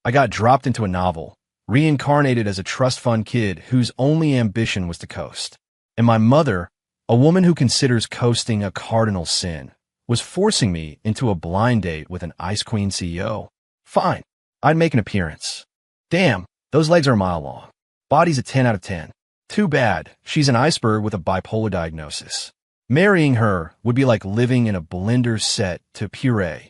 I got dropped into a novel, reincarnated as a trust fund kid whose only ambition was to coast. And my mother, a woman who considers coasting a cardinal sin, was forcing me into a blind date with an Ice Queen CEO. Fine, I'd make an appearance. Damn, those legs are a mile long. Body's a 10 out of 10. Too bad, she's an iceberg with a bipolar diagnosis. Marrying her would be like living in a blender set to puree.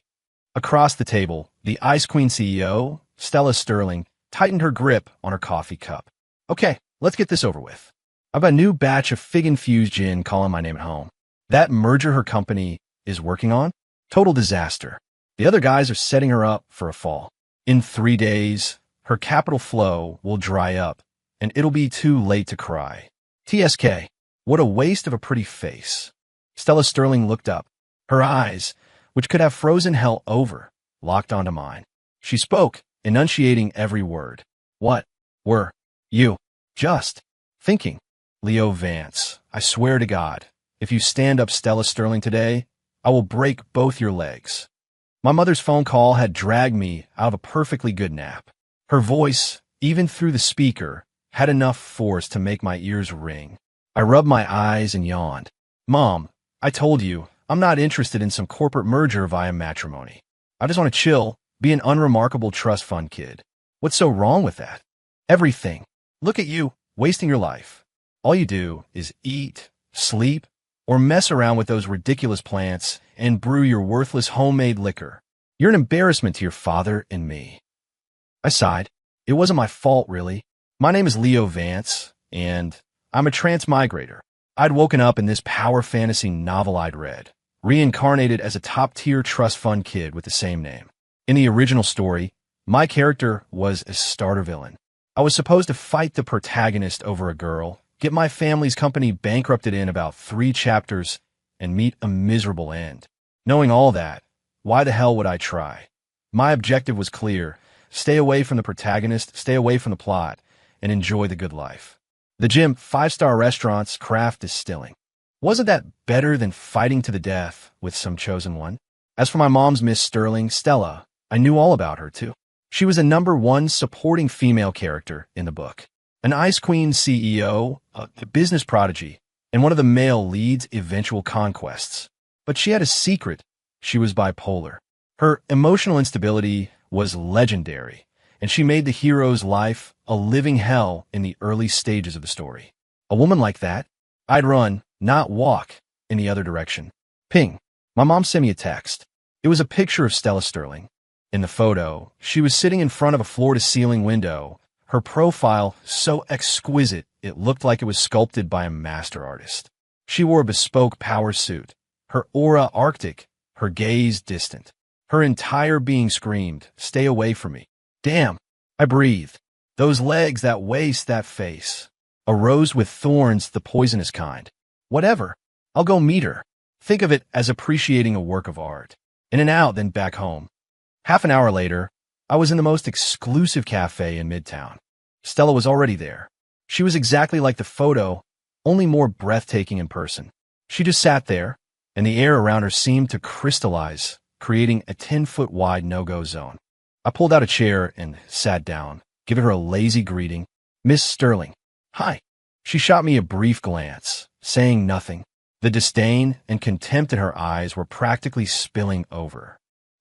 Across the table, the Ice Queen CEO, Stella Sterling, tightened her grip on her coffee cup. Okay, let's get this over with. I've got a new batch of fig-infused gin calling my name at home. That merger her company is working on? Total disaster. The other guys are setting her up for a fall. In 3 days, her capital flow will dry up, and it'll be too late to cry. TSK, what a waste of a pretty face. Stella Sterling looked up. Her eyes, which could have frozen hell over, locked onto mine. She spoke, enunciating every word. What were you just thinking? Leo Vance, I swear to God, if you stand up Stella Sterling today, I will break both your legs. My mother's phone call had dragged me out of a perfectly good nap. Her voice, even through the speaker, had enough force to make my ears ring. I rubbed my eyes and yawned. Mom, I told you, I'm not interested in some corporate merger via matrimony. I just want to chill, be an unremarkable trust fund kid. What's so wrong with that? Everything. Look at you, wasting your life. All you do is eat, sleep, or mess around with those ridiculous plants and brew your worthless homemade liquor. You're an embarrassment to your father and me. I sighed. It wasn't my fault, really. My name is Leo Vance, and I'm a transmigrator. I'd woken up in this power fantasy novel I'd read, reincarnated as a top-tier trust fund kid with the same name. In the original story, my character was a starter villain. I was supposed to fight the protagonist over a girl, get my family's company bankrupted in about 3 chapters, and meet a miserable end. Knowing all that, why the hell would I try? My objective was clear. Stay away from the protagonist, stay away from the plot, and enjoy the good life. The gym, 5-star restaurants, craft distilling. Wasn't that better than fighting to the death with some chosen one? As for my mom's Miss Sterling, Stella, I knew all about her, too. She was a #1 supporting female character in the book. An Ice Queen CEO, a business prodigy, and one of the male lead's eventual conquests. But she had a secret. She was bipolar. Her emotional instability was legendary, and she made the hero's life a living hell in the early stages of the story. A woman like that, I'd run, not walk, in the other direction. Ping. My mom sent me a text. It was a picture of Stella Sterling. In the photo, she was sitting in front of a floor-to-ceiling window, her profile so exquisite it looked like it was sculpted by a master artist. She wore a bespoke power suit, her aura arctic, her gaze distant. Her entire being screamed, "Stay away from me." Damn, I breathed. Those legs, that waist, that face. A rose with thorns, the poisonous kind. Whatever. I'll go meet her. Think of it as appreciating a work of art. In and out, then back home. Half an hour later, I was in the most exclusive cafe in Midtown. Stella was already there. She was exactly like the photo, only more breathtaking in person. She just sat there, and the air around her seemed to crystallize, creating a 10-foot wide no-go zone. I pulled out a chair and sat down, giving her a lazy greeting. "Miss Sterling." "Hi." She shot me a brief glance, saying nothing. The disdain and contempt in her eyes were practically spilling over.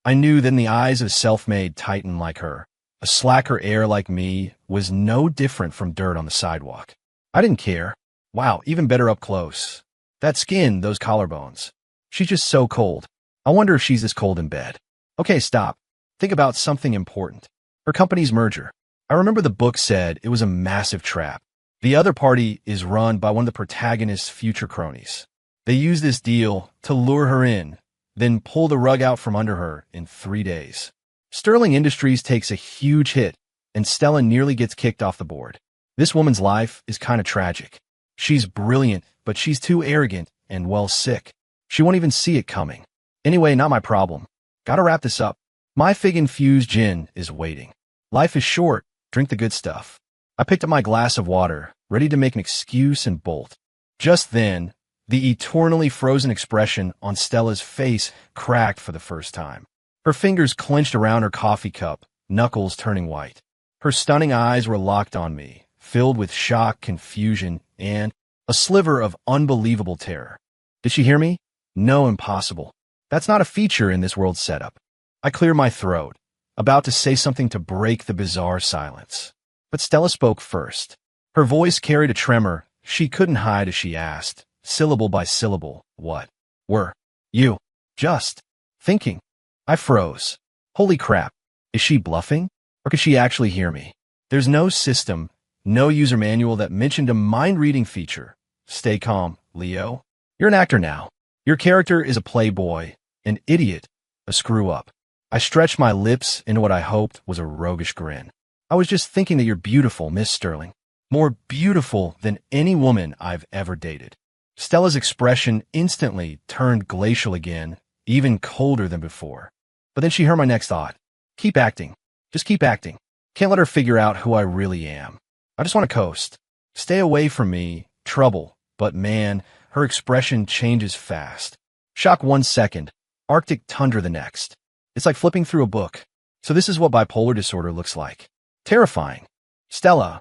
I knew that in the eyes of a self-made titan like her, a slacker heir like me was no different from dirt on the sidewalk. I didn't care. Wow, even better up close. That skin, those collarbones. She's just so cold. I wonder if she's this cold in bed. Okay, stop. Think about something important. Her company's merger. I remember the book said it was a massive trap. The other party is run by one of the protagonist's future cronies. They use this deal to lure her in, then pull the rug out from under her in 3 days. Sterling Industries takes a huge hit, and Stella nearly gets kicked off the board. This woman's life is kind of tragic. She's brilliant, but she's too arrogant and, well, sick. She won't even see it coming. Anyway, not my problem. Gotta wrap this up. My fig-infused gin is waiting. Life is short. Drink the good stuff. I picked up my glass of water, ready to make an excuse and bolt. Just then, the eternally frozen expression on Stella's face cracked for the first time. Her fingers clenched around her coffee cup, knuckles turning white. Her stunning eyes were locked on me, filled with shock, confusion, and a sliver of unbelievable terror. Did she hear me? No, impossible. That's not a feature in this world's setup. I cleared my throat, about to say something to break the bizarre silence. But Stella spoke first. Her voice carried a tremor she couldn't hide as she asked, syllable by syllable, "What were you just thinking?" I froze. Holy crap. Is she bluffing? Or could she actually hear me? There's no system, no user manual that mentioned a mind-reading feature. Stay calm, Leo. You're an actor now. Your character is a playboy, an idiot, a screw-up. I stretched my lips into what I hoped was a roguish grin. I was just thinking that you're beautiful, Miss Sterling. More beautiful than any woman I've ever dated. Stella's expression instantly turned glacial again, even colder than before. But then she heard my next thought. Keep acting. Just keep acting. Can't let her figure out who I really am. I just want to coast. Stay away from me. Trouble. But man, her expression changes fast. Shock 1 second. Arctic tundra the next. It's like flipping through a book. So this is what bipolar disorder looks like. Terrifying. Stella.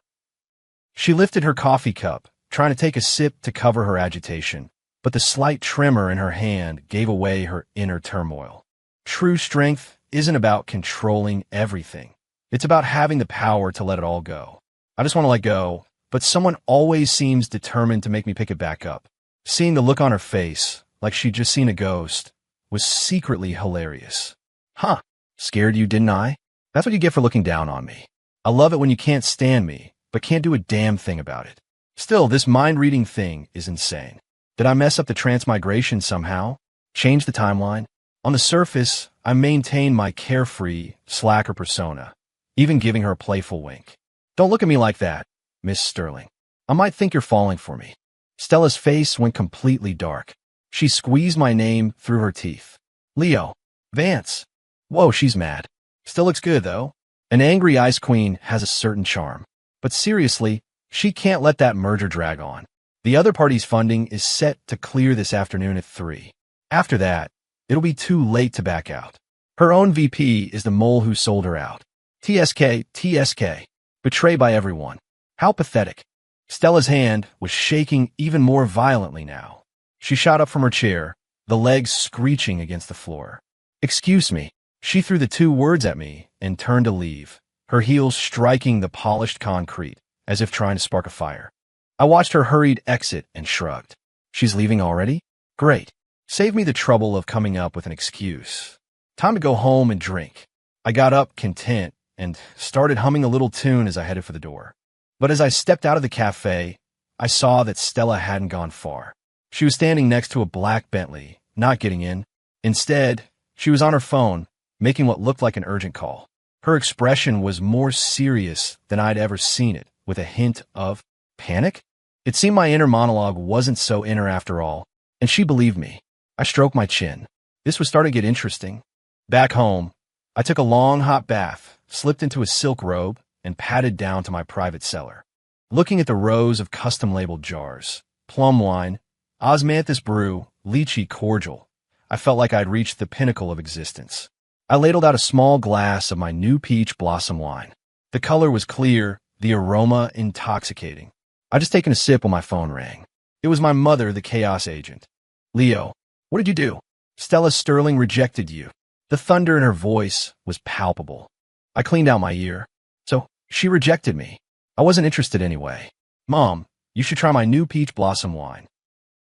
She lifted her coffee cup, trying to take a sip to cover her agitation, but the slight tremor in her hand gave away her inner turmoil. True strength isn't about controlling everything. It's about having the power to let it all go. I just want to let go, but someone always seems determined to make me pick it back up. Seeing the look on her face, like she'd just seen a ghost, was secretly hilarious. Huh, scared you, didn't I? That's what you get for looking down on me. I love it when you can't stand me, but can't do a damn thing about it. Still, this mind-reading thing is insane. Did I mess up the transmigration somehow? Change the timeline? On the surface, I maintain my carefree, slacker persona, even giving her a playful wink. Don't look at me like that, Miss Sterling. I might think you're falling for me. Stella's face went completely dark. She squeezed my name through her teeth. Leo. Vance. Whoa, she's mad. Still looks good, though. An angry ice queen has a certain charm. But seriously, she can't let that merger drag on. The other party's funding is set to clear this afternoon at 3. After that, it'll be too late to back out. Her own VP is the mole who sold her out. TSK, TSK. Betrayed by everyone. How pathetic. Stella's hand was shaking even more violently now. She shot up from her chair, the legs screeching against the floor. Excuse me. She threw the 2 words at me and turned to leave, her heels striking the polished concrete, as if trying to spark a fire. I watched her hurried exit and shrugged. She's leaving already? Great. Save me the trouble of coming up with an excuse. Time to go home and drink. I got up, content, and started humming a little tune as I headed for the door. But as I stepped out of the cafe, I saw that Stella hadn't gone far. She was standing next to a black Bentley, not getting in. Instead, she was on her phone, making what looked like an urgent call. Her expression was more serious than I'd ever seen it, with a hint of panic. It seemed my inner monologue wasn't so inner after all, and she believed me. I stroked my chin. This was starting to get interesting. Back home, I took a long hot bath, slipped into a silk robe, and padded down to my private cellar. Looking at the rows of custom-labeled jars, plum wine, osmanthus brew, lychee cordial, I felt like I'd reached the pinnacle of existence. I ladled out a small glass of my new peach blossom wine. The color was clear, the aroma intoxicating. I'd just taken a sip when my phone rang. It was my mother, the chaos agent. Leo, what did you do? Stella Sterling rejected you. The thunder in her voice was palpable. I cleaned out my ear. So, she rejected me. I wasn't interested anyway. Mom, you should try my new peach blossom wine.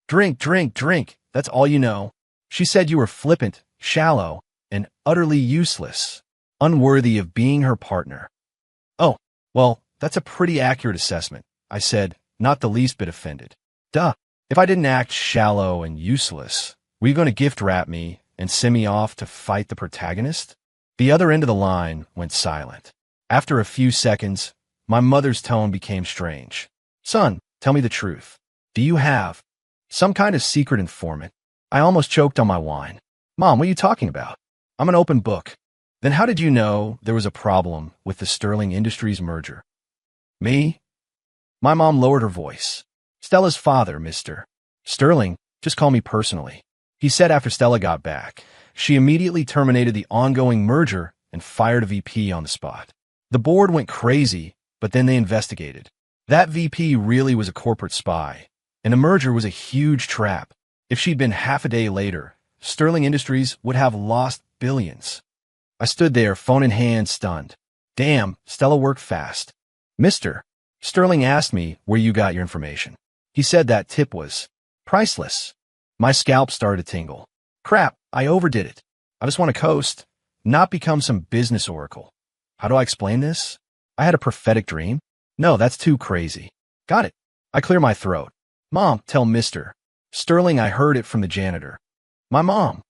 Drink, drink, drink. That's all you know. She said you were flippant, shallow, and utterly useless, unworthy of being her partner. Oh, well, that's a pretty accurate assessment, I said, not the least bit offended. Duh. If I didn't act shallow and useless, were you going to gift wrap me and send me off to fight the protagonist? The other end of the line went silent. After a few seconds, my mother's tone became strange. Son, tell me the truth. Do you have some kind of secret informant? I almost choked on my wine. Mom, what are you talking about? I'm an open book. Then how did you know there was a problem with the Sterling Industries merger? Me? My mom lowered her voice. Stella's father, Mr. Sterling, just call me personally. He said after Stella got back, she immediately terminated the ongoing merger and fired a VP on the spot. The board went crazy, but then they investigated. That VP really was a corporate spy, and the merger was a huge trap. If she'd been half a day later, Sterling Industries would have lost billions. I stood there, phone in hand, stunned. Damn, Stella worked fast. Mr. Sterling asked me where you got your information. He said that tip was priceless. My scalp started to tingle. Crap, I overdid it. I just want to coast, not become some business oracle. How do I explain this? I had a prophetic dream? No, that's too crazy. Got it. I clear my throat. Mom, tell Mr. Sterling I heard it from the janitor. My mom.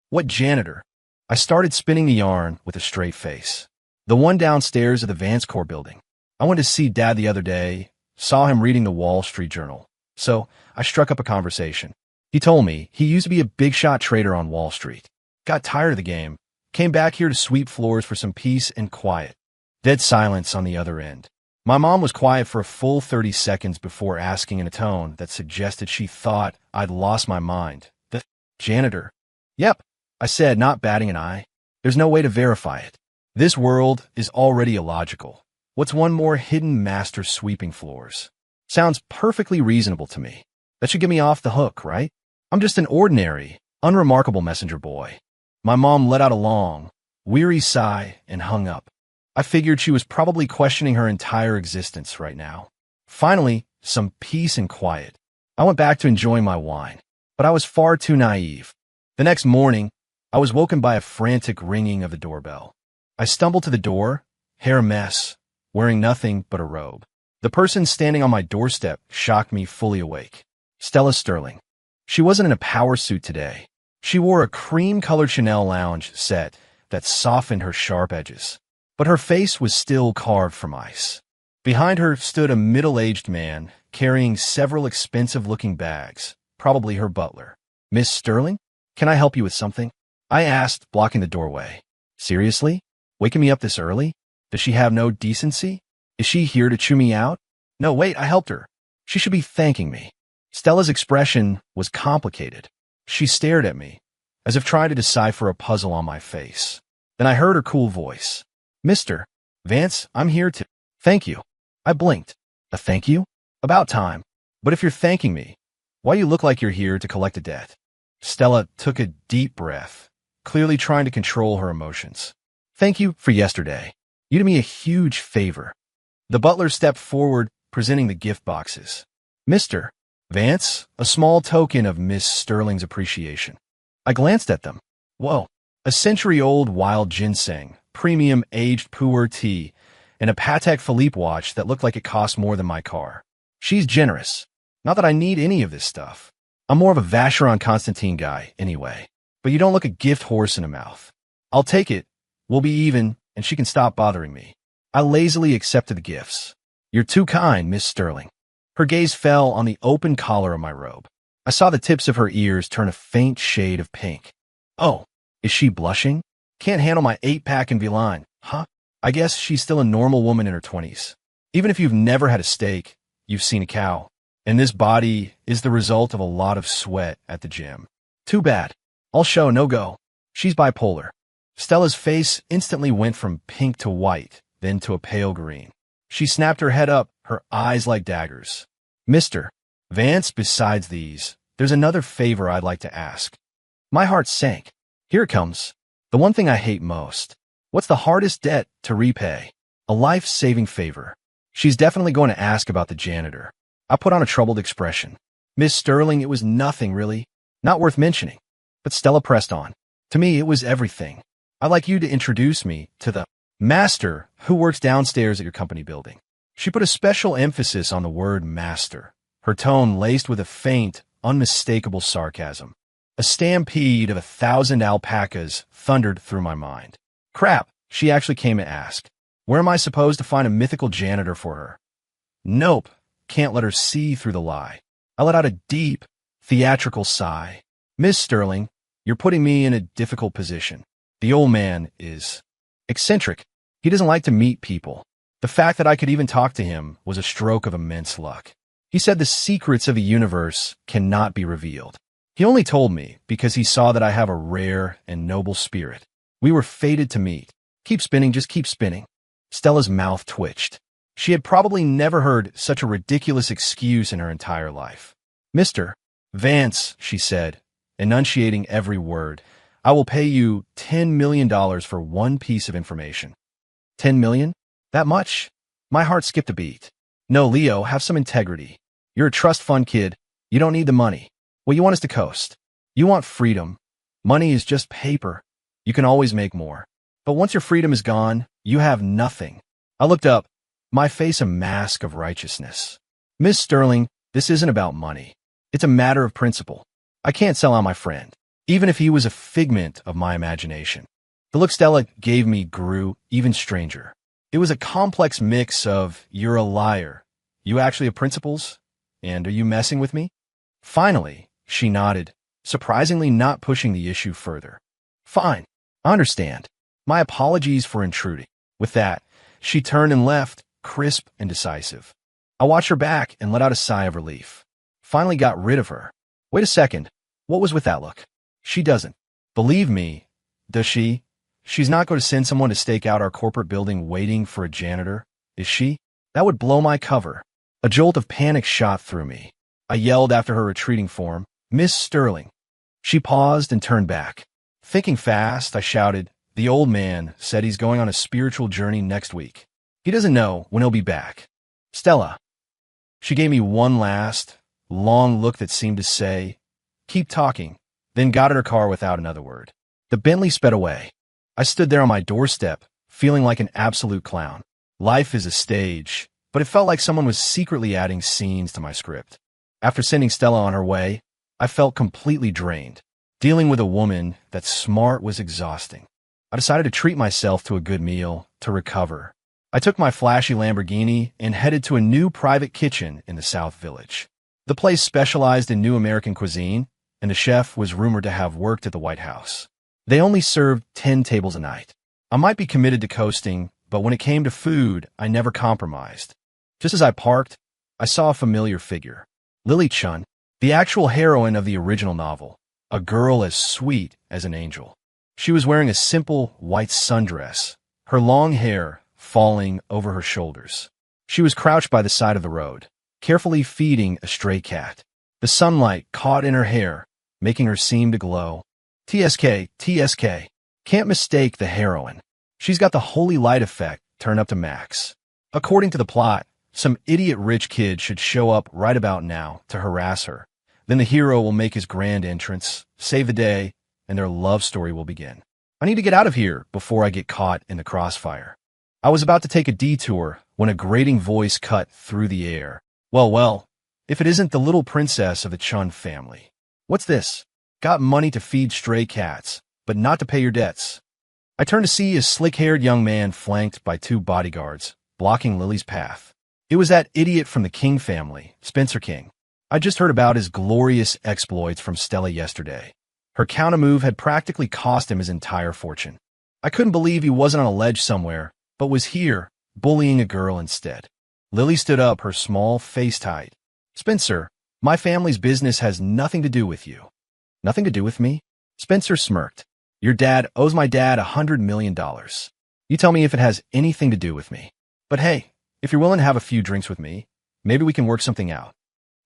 What janitor? I started spinning the yarn with a straight face. The one downstairs of the Vance Corps building. I went to see Dad the other day, saw him reading the Wall Street Journal. So I struck up a conversation. He told me he used to be a big shot trader on Wall Street. Got tired of the game. Came back here to sweep floors for some peace and quiet. Dead silence on the other end. My mom was quiet for a full 30 seconds before asking in a tone that suggested she thought I'd lost my mind. The janitor. Yep, I said, not batting an eye. There's no way to verify it. This world is already illogical. What's one more hidden master sweeping floors? Sounds perfectly reasonable to me. That should get me off the hook, right? I'm just an ordinary, unremarkable messenger boy. My mom let out a long, weary sigh and hung up. I figured she was probably questioning her entire existence right now. Finally, some peace and quiet. I went back to enjoying my wine, but I was far too naive. The next morning, I was woken by a frantic ringing of the doorbell. I stumbled to the door, hair a mess, wearing nothing but a robe. The person standing on my doorstep shocked me fully awake. Stella Sterling. She wasn't in a power suit today. She wore a cream-colored Chanel lounge set that softened her sharp edges. But her face was still carved from ice. Behind her stood a middle-aged man carrying several expensive-looking bags, probably her butler. Miss Sterling, can I help you with something? I asked, blocking the doorway. Seriously? Waking me up this early? Does she have no decency? Is she here to chew me out? No, wait, I helped her. She should be thanking me. Stella's expression was complicated. She stared at me, as if trying to decipher a puzzle on my face. Then I heard her cool voice. Mr. Vance, I'm here to thank you. I blinked. A thank you? About time. But if you're thanking me, why you look like you're here to collect a debt? Stella took a deep breath, clearly trying to control her emotions. Thank you for yesterday. You did me a huge favor. The butler stepped forward, presenting the gift boxes. Mr. Vance, a small token of Miss Sterling's appreciation. I glanced at them. Whoa, a century-old wild ginseng, premium aged pu'er tea, and a Patek Philippe watch that looked like it cost more than my car. She's generous. Not that I need any of this stuff. I'm more of a Vacheron Constantine guy, anyway. But you don't look a gift horse in a mouth. I'll take it. We'll be even, and she can stop bothering me. I lazily accepted the gifts. You're too kind, Miss Sterling. Her gaze fell on the open collar of my robe. I saw the tips of her ears turn a faint shade of pink. Oh, is she blushing? Can't handle my 8-pack in Vilain, huh? I guess she's still a normal woman in her 20s. Even if you've never had a steak, you've seen a cow. And this body is the result of a lot of sweat at the gym. Too bad. I'll show no go. She's bipolar. Stella's face instantly went from pink to white, then to a pale green. She snapped her head up, her eyes like daggers. Mr. Vance, besides these, there's another favor I'd like to ask. My heart sank. Here it comes. The one thing I hate most. What's the hardest debt to repay? A life-saving favor. She's definitely going to ask about the janitor. I put on a troubled expression. Miss Sterling, it was nothing, really. Not worth mentioning. But Stella pressed on. To me, it was everything. I'd like you to introduce me to the master who works downstairs at your company building. She put a special emphasis on the word master, her tone laced with a faint, unmistakable sarcasm. A stampede of 1,000 alpacas thundered through my mind. Crap, she actually came to ask. Where am I supposed to find a mythical janitor for her? Nope, can't let her see through the lie. I let out a deep, theatrical sigh. Miss Sterling, you're putting me in a difficult position. The old man is eccentric. He doesn't like to meet people. The fact that I could even talk to him was a stroke of immense luck. He said the secrets of the universe cannot be revealed. He only told me because he saw that I have a rare and noble spirit. We were fated to meet. Keep spinning, just keep spinning. Stella's mouth twitched. She had probably never heard such a ridiculous excuse in her entire life. Mr. Vance, she said, enunciating every word, I will pay you $10 million for one piece of information. 10 million? That much? My heart skipped a beat. No, Leo, have some integrity. You're a trust fund kid. You don't need the money. Well, you want us to coast. You want freedom. Money is just paper. You can always make more. But once your freedom is gone, you have nothing. I looked up, my face a mask of righteousness. Miss Sterling, this isn't about money. It's a matter of principle. I can't sell out my friend, even if he was a figment of my imagination. The look Stella gave me grew even stranger. It was a complex mix of, you're a liar, you actually have principles, and are you messing with me? Finally, she nodded, surprisingly not pushing the issue further. Fine, I understand. My apologies for intruding. With that, she turned and left, crisp and decisive. I watched her back and let out a sigh of relief. Finally got rid of her. Wait a second, what was with that look? She doesn't believe me, does she? She's not going to send someone to stake out our corporate building waiting for a janitor, is she? That would blow my cover. A jolt of panic shot through me. I yelled after her retreating form, Miss Sterling. She paused and turned back. Thinking fast, I shouted, the old man said he's going on a spiritual journey next week. He doesn't know when he'll be back. Stella. She gave me one last, long look that seemed to say, keep talking, then got in her car without another word. The Bentley sped away. I stood there on my doorstep, feeling like an absolute clown. Life is a stage, but it felt like someone was secretly adding scenes to my script. After sending Stella on her way, I felt completely drained. Dealing with a woman that's smart was exhausting. I decided to treat myself to a good meal to recover. I took my flashy Lamborghini and headed to a new private kitchen in the South Village. The place specialized in new American cuisine, and the chef was rumored to have worked at the White House. They only served 10 tables a night. I might be committed to coasting, but when it came to food, I never compromised. Just as I parked, I saw a familiar figure. Lily Chun, the actual heroine of the original novel, a girl as sweet as an angel. She was wearing a simple white sundress, her long hair falling over her shoulders. She was crouched by the side of the road, carefully feeding a stray cat. The sunlight caught in her hair, making her seem to glow. TSK, TSK. Can't mistake the heroine. She's got the holy light effect turned up to max. According to the plot, some idiot rich kid should show up right about now to harass her. Then the hero will make his grand entrance, save the day, and their love story will begin. I need to get out of here before I get caught in the crossfire. I was about to take a detour when a grating voice cut through the air. Well, if it isn't the little princess of the Chun family. What's this? Got money to feed stray cats, but not to pay your debts. I turned to see a slick-haired young man flanked by 2 bodyguards, blocking Lily's path. It was that idiot from the King family, Spencer King. I just heard about his glorious exploits from Stella yesterday. Her counter-move had practically cost him his entire fortune. I couldn't believe he wasn't on a ledge somewhere, but was here, bullying a girl instead. Lily stood up, her small face tight. Spencer, my family's business has nothing to do with you. Nothing to do with me? Spencer smirked. Your dad owes my dad $100 million. You tell me if it has anything to do with me. But hey, if you're willing to have a few drinks with me, maybe we can work something out.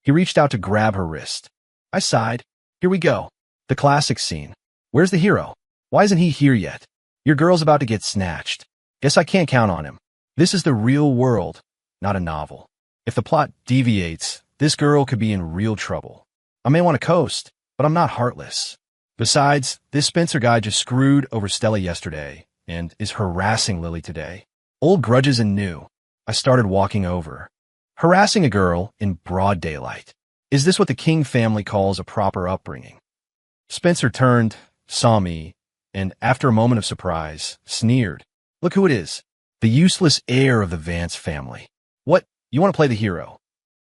He reached out to grab her wrist. I sighed. Here we go. The classic scene. Where's the hero? Why isn't he here yet? Your girl's about to get snatched. Guess I can't count on him. This is the real world, not a novel. If the plot deviates, this girl could be in real trouble. I may want to coast, but I'm not heartless. Besides, this Spencer guy just screwed over Stella yesterday and is harassing Lily today. Old grudges and new. I started walking over. Harassing a girl in broad daylight. Is this what the King family calls a proper upbringing? Spencer turned, saw me, and after a moment of surprise, sneered. Look who it is. The useless heir of the Vance family. What, you want to play the hero?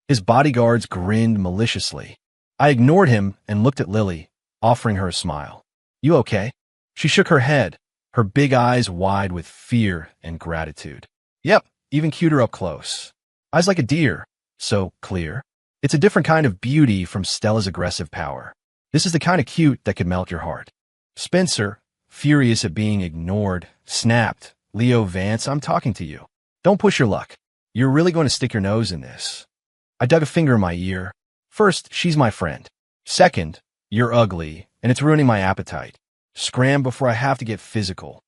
His bodyguards grinned maliciously. I ignored him and looked at Lily, offering her a smile. You okay? She shook her head, her big eyes wide with fear and gratitude. Yep, even cuter up close. Eyes like a deer, so clear. It's a different kind of beauty from Stella's aggressive power. This is the kind of cute that could melt your heart. Spencer, furious at being ignored, snapped, Leo Vance, I'm talking to you. Don't push your luck. You're really going to stick your nose in this. I dug a finger in my ear. First, she's my friend. Second, you're ugly, and it's ruining my appetite. Scram before I have to get physical.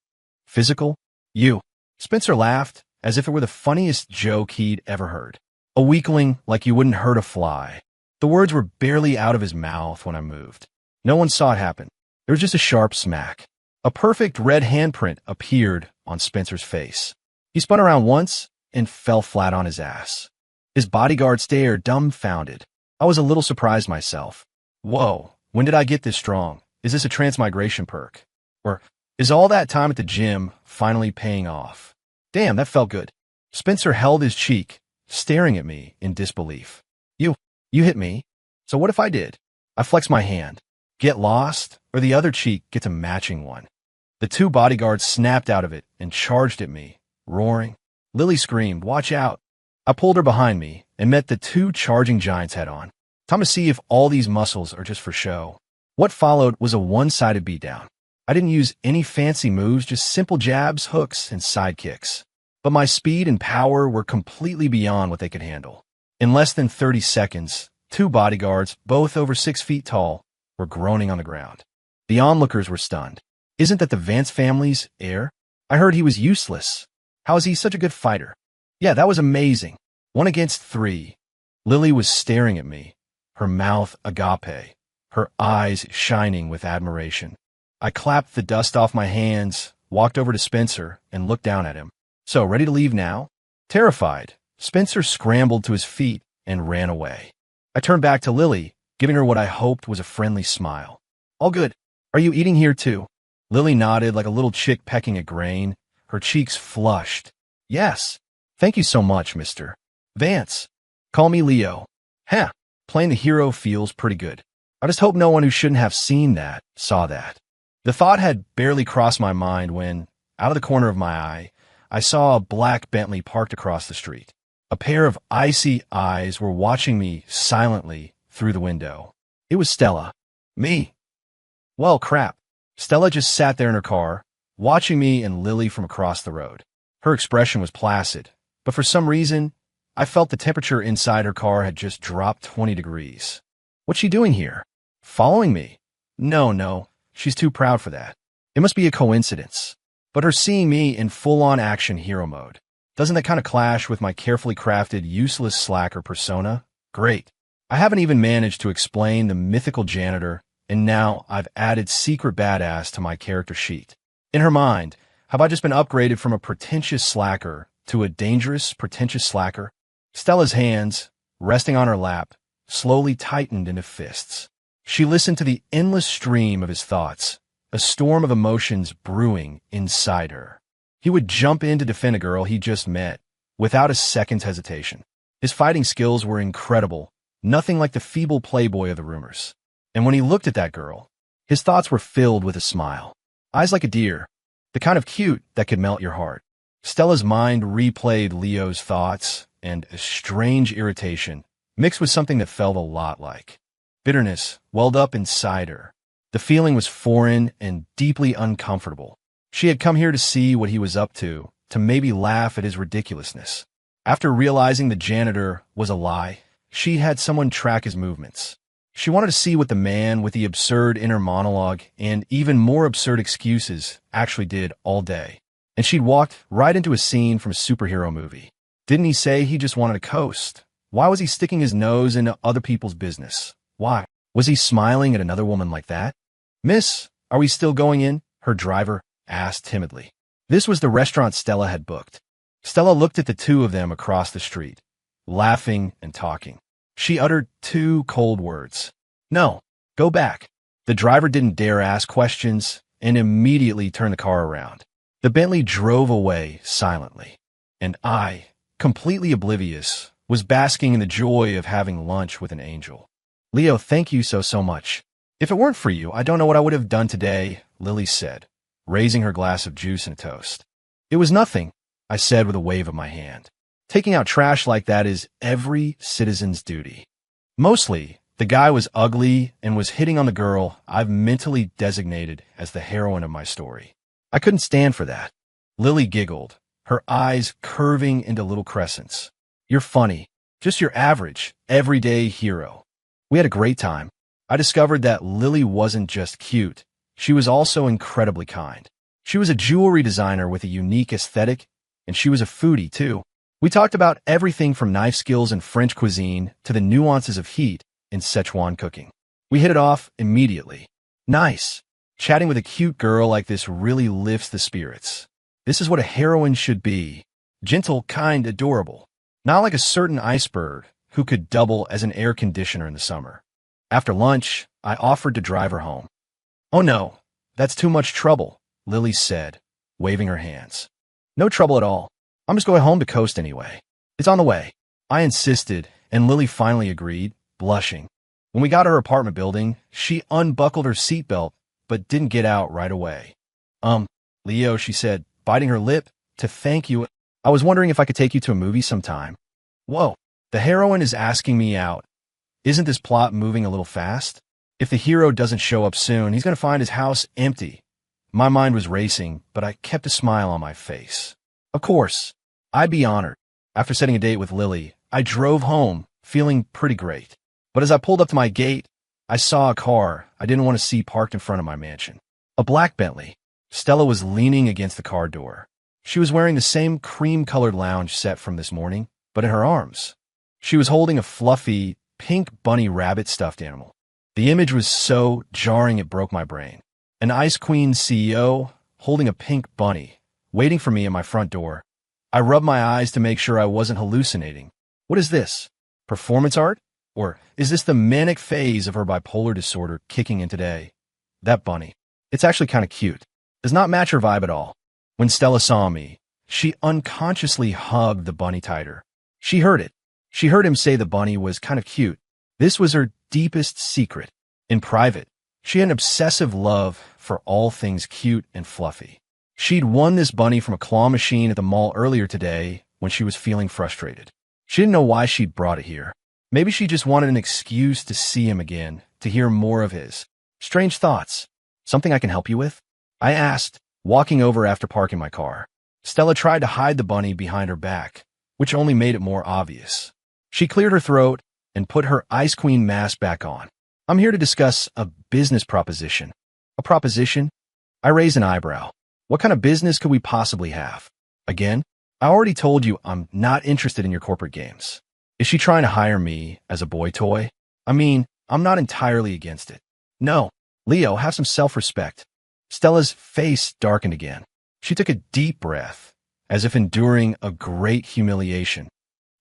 Physical? You. Spencer laughed, as if it were the funniest joke he'd ever heard. A weakling like you wouldn't hurt a fly. The words were barely out of his mouth when I moved. No one saw it happen. There was just a sharp smack. A perfect red handprint appeared on Spencer's face. He spun around once and fell flat on his ass. His bodyguard stared, dumbfounded. I was a little surprised myself. Whoa, when did I get this strong? Is this a transmigration perk? Or is all that time at the gym finally paying off? Damn, that felt good. Spencer held his cheek, staring at me in disbelief. You hit me. So what if I did? I flexed my hand. Get lost, or the other cheek gets a matching one. The two bodyguards snapped out of it and charged at me, roaring. Lily screamed, "Watch out." I pulled her behind me and met the two charging giants head on. Time to see if all these muscles are just for show. What followed was a one-sided beatdown. I didn't use any fancy moves, just simple jabs, hooks, and side kicks. But my speed and power were completely beyond what they could handle. In less than 30 seconds, two bodyguards, both over 6 feet tall, were groaning on the ground. The onlookers were stunned. Isn't that the Vance family's heir? I heard he was useless. How is he such a good fighter? Yeah, that was amazing. 1 against 3. Lily was staring at me, her mouth agape, her eyes shining with admiration. I clapped the dust off my hands, walked over to Spencer, and looked down at him. So, ready to leave now? Terrified, Spencer scrambled to his feet and ran away. I turned back to Lily, giving her what I hoped was a friendly smile. All good. Are you eating here too? Lily nodded like a little chick pecking at grain, her cheeks flushed. Yes. Thank you so much, Mr. Vance. Call me Leo. Huh. Playing the hero feels pretty good. I just hope no one who shouldn't have seen that saw that. The thought had barely crossed my mind when, out of the corner of my eye, I saw a black Bentley parked across the street. A pair of icy eyes were watching me silently through the window. It was Stella. Me. Well, crap. Stella just sat there in her car, watching me and Lily from across the road. Her expression was placid, but for some reason, I felt the temperature inside her car had just dropped 20 degrees. What's she doing here? Following me? No, she's too proud for that. It must be a coincidence. But her seeing me in full-on action hero mode, doesn't that kind of clash with my carefully crafted, useless slacker persona? Great. I haven't even managed to explain the mythical janitor, and now I've added secret badass to my character sheet. In her mind, have I just been upgraded from a pretentious slacker to a dangerous, pretentious slacker? Stella's hands, resting on her lap, slowly tightened into fists. She listened to the endless stream of his thoughts, a storm of emotions brewing inside her. He would jump in to defend a girl he just met, without a second's hesitation. His fighting skills were incredible, nothing like the feeble playboy of the rumors. And when he looked at that girl, his thoughts were filled with a smile. Eyes like a deer, the kind of cute that could melt your heart. Stella's mind replayed Leo's thoughts, and a strange irritation, mixed with something that felt a lot like bitterness, welled up inside her. The feeling was foreign and deeply uncomfortable. She had come here to see what he was up to maybe laugh at his ridiculousness. After realizing the janitor was a lie, she had someone track his movements. She wanted to see what the man with the absurd inner monologue and even more absurd excuses actually did all day. And she'd walked right into a scene from a superhero movie. Didn't he say he just wanted to coast? Why was he sticking his nose into other people's business? Why? Was he smiling at another woman like that? Miss, are we still going in? Her driver asked timidly. This was the restaurant Stella had booked. Stella looked at the two of them across the street, laughing and talking. She uttered 2 cold words. No, go back. The driver didn't dare ask questions and immediately turned the car around. The Bentley drove away silently, and I, completely oblivious, was basking in the joy of having lunch with an angel. Leo, thank you so much. If it weren't for you, I don't know what I would have done today, Lily said, raising her glass of juice and a toast. It was nothing, I said with a wave of my hand. Taking out trash like that is every citizen's duty. Mostly, the guy was ugly and was hitting on the girl I've mentally designated as the heroine of my story. I couldn't stand for that. Lily giggled, her eyes curving into little crescents. You're funny. Just your average, everyday hero. We had a great time. I discovered that Lily wasn't just cute. She was also incredibly kind. She was a jewelry designer with a unique aesthetic, and she was a foodie, too. We talked about everything from knife skills in French cuisine to the nuances of heat in Szechuan cooking. We hit it off immediately. Nice. Chatting with a cute girl like this really lifts the spirits. This is what a heroine should be. Gentle, kind, adorable. Not like a certain iceberg who could double as an air conditioner in the summer. After lunch, I offered to drive her home. Oh no, that's too much trouble, Lily said, waving her hands. No trouble at all. I'm just going home to coast anyway. It's on the way. I insisted, and Lily finally agreed, blushing. When we got to her apartment building, she unbuckled her seatbelt, but didn't get out right away. Leo, she said, biting her lip, to thank you. I was wondering if I could take you to a movie sometime. Whoa, the heroine is asking me out. Isn't this plot moving a little fast? If the hero doesn't show up soon, he's going to find his house empty. My mind was racing, but I kept a smile on my face. Of course, I'd be honored. After setting a date with Lily, I drove home, feeling pretty great. But as I pulled up to my gate, I saw a car I didn't want to see parked in front of my mansion. A black Bentley. Stella was leaning against the car door. She was wearing the same cream-colored lounge set from this morning, but in her arms. She was holding a fluffy, pink bunny rabbit stuffed animal. The image was so jarring it broke my brain. An Ice Queen CEO holding a pink bunny, waiting for me at my front door. I rubbed my eyes to make sure I wasn't hallucinating. What is this? Performance art? Or is this the manic phase of her bipolar disorder kicking in today? That bunny. It's actually kind of cute. Does not match her vibe at all. When Stella saw me, she unconsciously hugged the bunny tighter. She heard it. She heard him say the bunny was kind of cute. This was her deepest secret. In private, she had an obsessive love for all things cute and fluffy. She'd won this bunny from a claw machine at the mall earlier today when she was feeling frustrated. She didn't know why she'd brought it here. Maybe she just wanted an excuse to see him again, to hear more of his strange thoughts. Something I can help you with? I asked, walking over after parking my car. Stella tried to hide the bunny behind her back, which only made it more obvious. She cleared her throat and put her Ice Queen mask back on. I'm here to discuss a business proposition. A proposition? I raised an eyebrow. What kind of business could we possibly have? Again, I already told you I'm not interested in your corporate games. Is she trying to hire me as a boy toy? I mean, I'm not entirely against it. No, Leo, have some self-respect. Stella's face darkened again. She took a deep breath, as if enduring a great humiliation.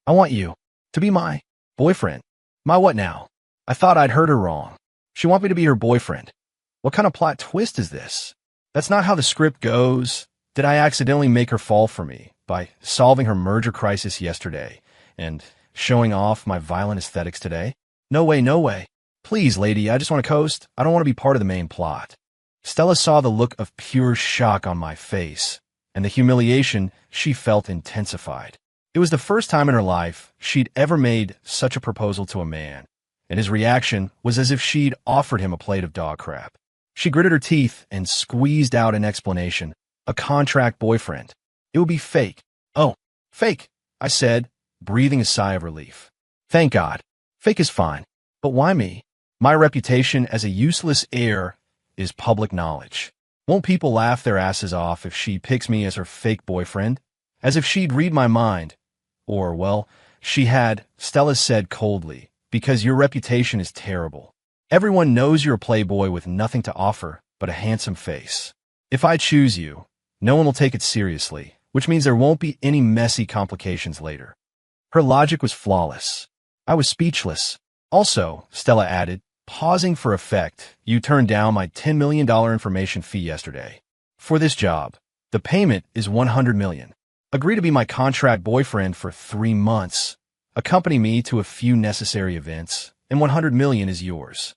I want you to be my boyfriend. My what now? I thought I'd heard her wrong. She wants me to be her boyfriend. What kind of plot twist is this? That's not how the script goes. Did I accidentally make her fall for me by solving her merger crisis yesterday and showing off my violent aesthetics today? No way, no way. Please, lady, I just want to coast. I don't want to be part of the main plot. Stella saw the look of pure shock on my face, and the humiliation she felt intensified. It was the first time in her life she'd ever made such a proposal to a man, and his reaction was as if she'd offered him a plate of dog crap. She gritted her teeth and squeezed out an explanation. A contract boyfriend. It would be fake. Oh, fake, I said, breathing a sigh of relief. Thank God. Fake is fine. But why me? My reputation as a useless heir is public knowledge. Won't people laugh their asses off if she picks me as her fake boyfriend? As if she'd read my mind. Or, well, she had, Stella said coldly, because your reputation is terrible. Everyone knows you're a playboy with nothing to offer but a handsome face. If I choose you, no one will take it seriously, which means there won't be any messy complications later. Her logic was flawless. I was speechless. Also, Stella added, pausing for effect, you turned down my $10 million information fee yesterday. For this job, the payment is $100 million. Agree to be my contract boyfriend for 3 months. Accompany me to a few necessary events, and $100 million is yours.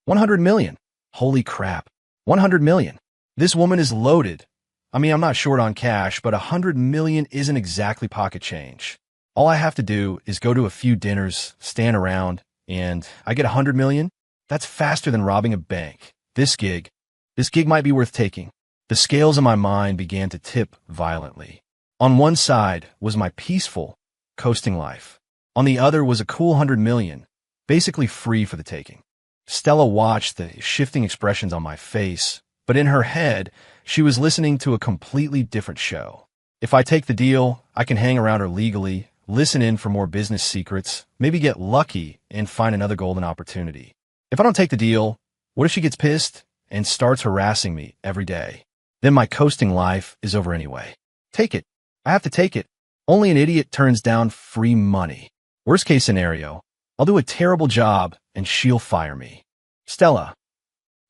$100 million. Holy crap. $100 million. This woman is loaded. I mean, I'm not short on cash, but $100 million isn't exactly pocket change. All I have to do is go to a few dinners, stand around, and I get $100 million? That's faster than robbing a bank. This gig might be worth taking. The scales in my mind began to tip violently. On one side was my peaceful, coasting life. On the other was a cool 100 million, basically free for the taking. Stella watched the shifting expressions on my face, but in her head, she was listening to a completely different show. If I take the deal, I can hang around her legally, listen in for more business secrets, maybe get lucky and find another golden opportunity. If I don't take the deal, what if she gets pissed and starts harassing me every day? Then my coasting life is over anyway. Take it. I have to take it. Only an idiot turns down free money. Worst case scenario, I'll do a terrible job and she'll fire me. Stella.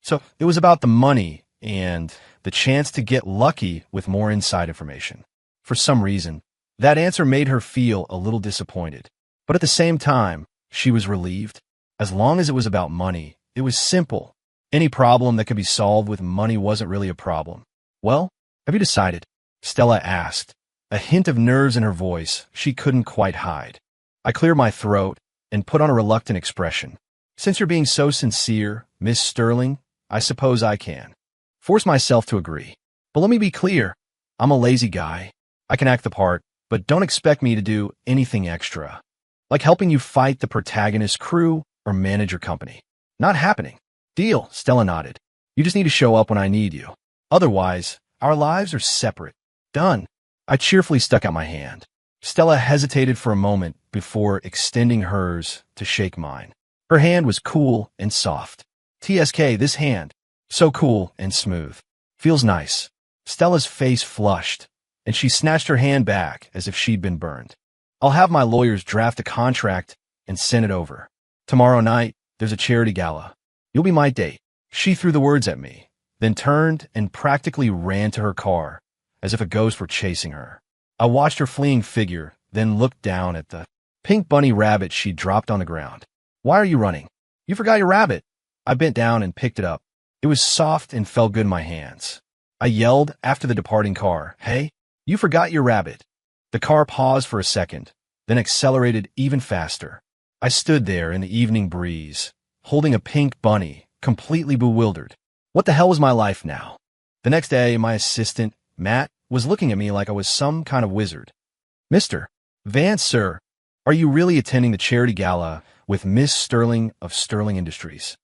So it was about the money and the chance to get lucky with more inside information. For some reason, that answer made her feel a little disappointed. But at the same time, she was relieved. As long as it was about money, it was simple. Any problem that could be solved with money wasn't really a problem. Well, have you decided? Stella asked, a hint of nerves in her voice she couldn't quite hide. I cleared my throat and put on a reluctant expression. Since you're being so sincere, Miss Sterling, I suppose I can. Force myself to agree. But let me be clear. I'm a lazy guy. I can act the part, but don't expect me to do anything extra. Like helping you fight the protagonist's crew or manage your company. Not happening. Deal, Stella nodded. You just need to show up when I need you. Otherwise, our lives are separate. Done. I cheerfully stuck out my hand. Stella hesitated for a moment before extending hers to shake mine. Her hand was cool and soft. TSK, this hand. So cool and smooth. Feels nice. Stella's face flushed, and she snatched her hand back as if she'd been burned. I'll have my lawyers draft a contract and send it over. Tomorrow night, there's a charity gala. You'll be my date. She threw the words at me, then turned and practically ran to her car, as if a ghost were chasing her. I watched her fleeing figure, then looked down at the pink bunny rabbit she dropped on the ground. Why are you running? You forgot your rabbit. I bent down and picked it up. It was soft and felt good in my hands. I yelled after the departing car, "Hey, you forgot your rabbit." The car paused for a second, then accelerated even faster. I stood there in the evening breeze, holding a pink bunny, completely bewildered. What the hell was my life now? The next day, my assistant, Matt, was looking at me like I was some kind of wizard. Mr. Vance, sir, are you really attending the charity gala with Miss Sterling of Sterling Industries?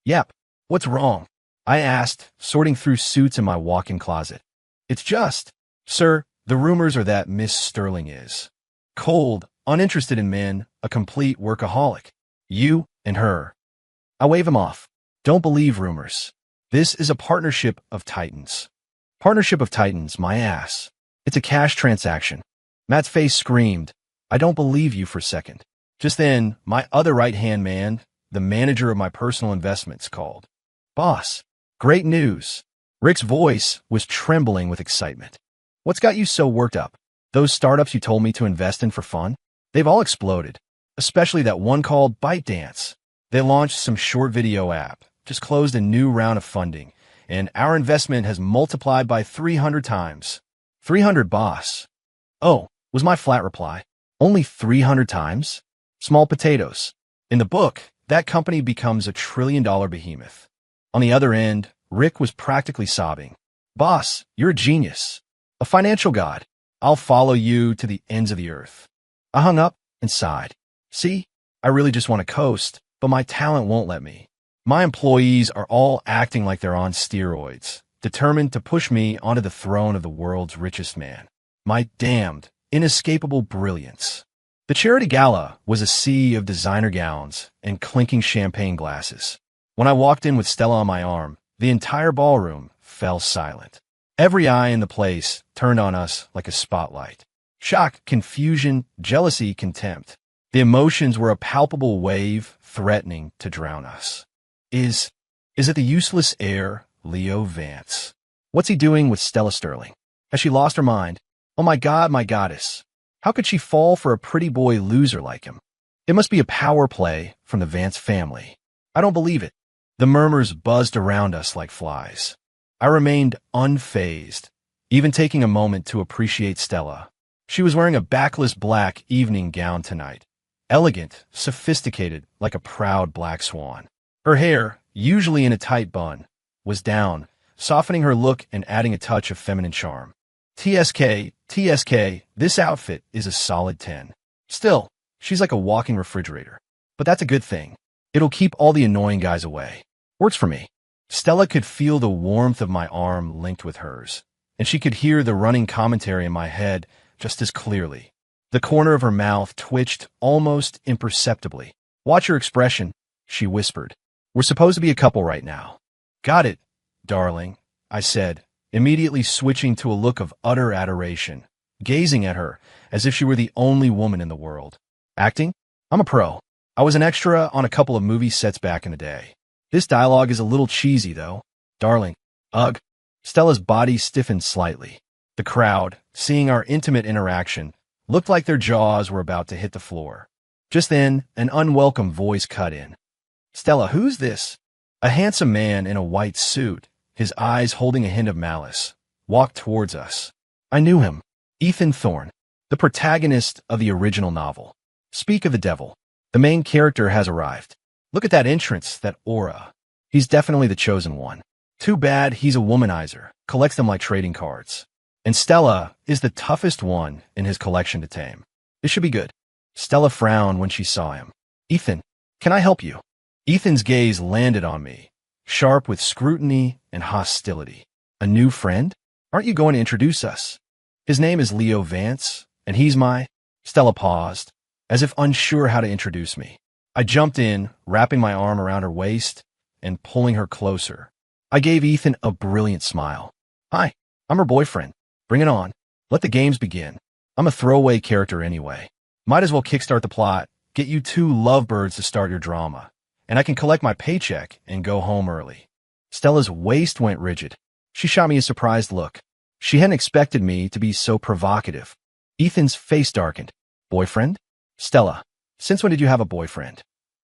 Yep. What's wrong? I asked, sorting through suits in my walk-in closet. It's just, sir, the rumors are that Miss Sterling is cold, uninterested in men, a complete workaholic. You and her. I wave him off. Don't believe rumors. This is a partnership of titans. Partnership of titans, my ass. It's a cash transaction. Matt's face screamed. I don't believe you for a second. Just then, my other right-hand man, the manager of my personal investments, called. Boss, great news. Rick's voice was trembling with excitement. What's got you so worked up? Those startups you told me to invest in for fun? They've all exploded, especially that one called ByteDance. They launched some short video app, just closed a new round of funding, and our investment has multiplied by 300 times. 300, boss. Oh, was my flat reply. Only 300 times? Small potatoes. In the book, that company becomes a trillion-dollar behemoth. On the other end, Rick was practically sobbing. Boss, you're a genius. A financial god. I'll follow you to the ends of the earth. I hung up and sighed. See, I really just want to coast, but my talent won't let me. My employees are all acting like they're on steroids, determined to push me onto the throne of the world's richest man. My damned, inescapable brilliance. The charity gala was a sea of designer gowns and clinking champagne glasses. When I walked in with Stella on my arm, the entire ballroom fell silent. Every eye in the place turned on us like a spotlight. Shock, confusion, jealousy, contempt. The emotions were a palpable wave threatening to drown us. Is it the useless heir, Leo Vance? What's he doing with Stella Sterling? Has she lost her mind? Oh my God, my goddess. How could she fall for a pretty boy loser like him? It must be a power play from the Vance family. I don't believe it. The murmurs buzzed around us like flies. I remained unfazed, even taking a moment to appreciate Stella. She was wearing a backless black evening gown tonight, elegant, sophisticated, like a proud black swan. Her hair, usually in a tight bun, was down, softening her look and adding a touch of feminine charm. TSK, this outfit is a solid 10. Still, she's like a walking refrigerator. But that's a good thing. It'll keep all the annoying guys away. Works for me. Stella could feel the warmth of my arm linked with hers, and she could hear the running commentary in my head just as clearly. The corner of her mouth twitched almost imperceptibly. Watch your expression, she whispered. We're supposed to be a couple right now. Got it, darling, I said, immediately switching to a look of utter adoration, gazing at her as if she were the only woman in the world. Acting? I'm a pro. I was an extra on a couple of movie sets back in the day. This dialogue is a little cheesy, though. Darling. Ugh. Stella's body stiffened slightly. The crowd, seeing our intimate interaction, looked like their jaws were about to hit the floor. Just then, an unwelcome voice cut in. Stella, who's this? A handsome man in a white suit, his eyes holding a hint of malice, walked towards us. I knew him. Ethan Thorne, the protagonist of the original novel. Speak of the devil. The main character has arrived. Look at that entrance, that aura. He's definitely the chosen one. Too bad he's a womanizer, collects them like trading cards. And Stella is the toughest one in his collection to tame. This should be good. Stella frowned when she saw him. Ethan, can I help you? Ethan's gaze landed on me, sharp with scrutiny and hostility. A new friend? Aren't you going to introduce us? His name is Leo Vance, and he's my... Stella paused, as if unsure how to introduce me. I jumped in, wrapping my arm around her waist and pulling her closer. I gave Ethan a brilliant smile. Hi, I'm her boyfriend. Bring it on. Let the games begin. I'm a throwaway character anyway. Might as well kickstart the plot, get you two lovebirds to start your drama, and I can collect my paycheck and go home early. Stella's waist went rigid. She shot me a surprised look. She hadn't expected me to be so provocative. Ethan's face darkened. Boyfriend? Stella, since when did you have a boyfriend?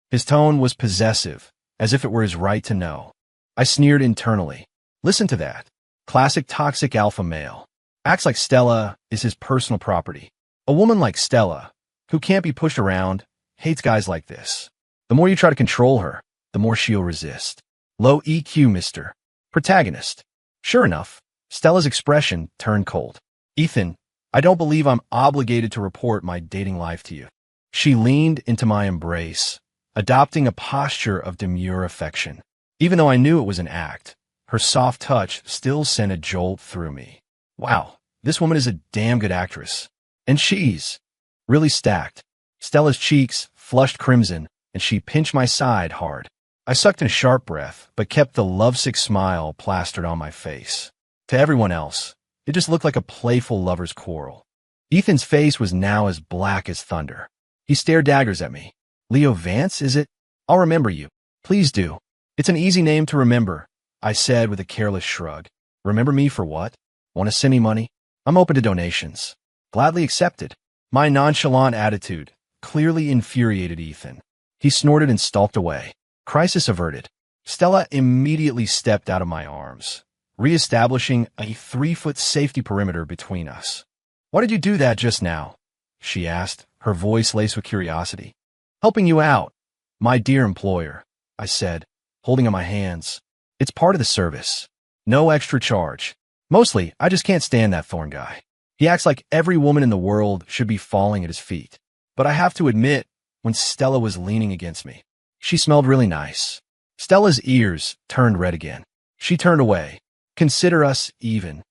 His tone was possessive, as if it were his right to know. I sneered internally. Listen to that. Classic toxic alpha male. Acts like Stella is his personal property. A woman like Stella, who can't be pushed around, hates guys like this. The more you try to control her, the more she'll resist. Low EQ, Mr. Protagonist. Sure enough, Stella's expression turned cold. Ethan, I don't believe I'm obligated to report my dating life to you. She leaned into my embrace, adopting a posture of demure affection. Even though I knew it was an act, her soft touch still sent a jolt through me. Wow, this woman is a damn good actress. And she's really stacked. Stella's cheeks flushed crimson, and she pinched my side hard. I sucked in a sharp breath, but kept the lovesick smile plastered on my face. To everyone else, it just looked like a playful lover's quarrel. Ethan's face was now as black as thunder. He stared daggers at me. Leo Vance, is it? I'll remember you. Please do. It's an easy name to remember, I said with a careless shrug. Remember me for what? Want to send me money? I'm open to donations. Gladly accepted. My nonchalant attitude clearly infuriated Ethan. He snorted and stalked away. Crisis averted. Stella immediately stepped out of my arms, reestablishing a 3-foot safety perimeter between us. Why did you do that just now? She asked, her voice laced with curiosity. Helping you out, my dear employer, I said, holding on my hands. It's part of the service. No extra charge. Mostly, I just can't stand that Thorne guy. He acts like every woman in the world should be falling at his feet. But I have to admit, when Stella was leaning against me, she smelled really nice. Stella's ears turned red again. She turned away. Consider us even.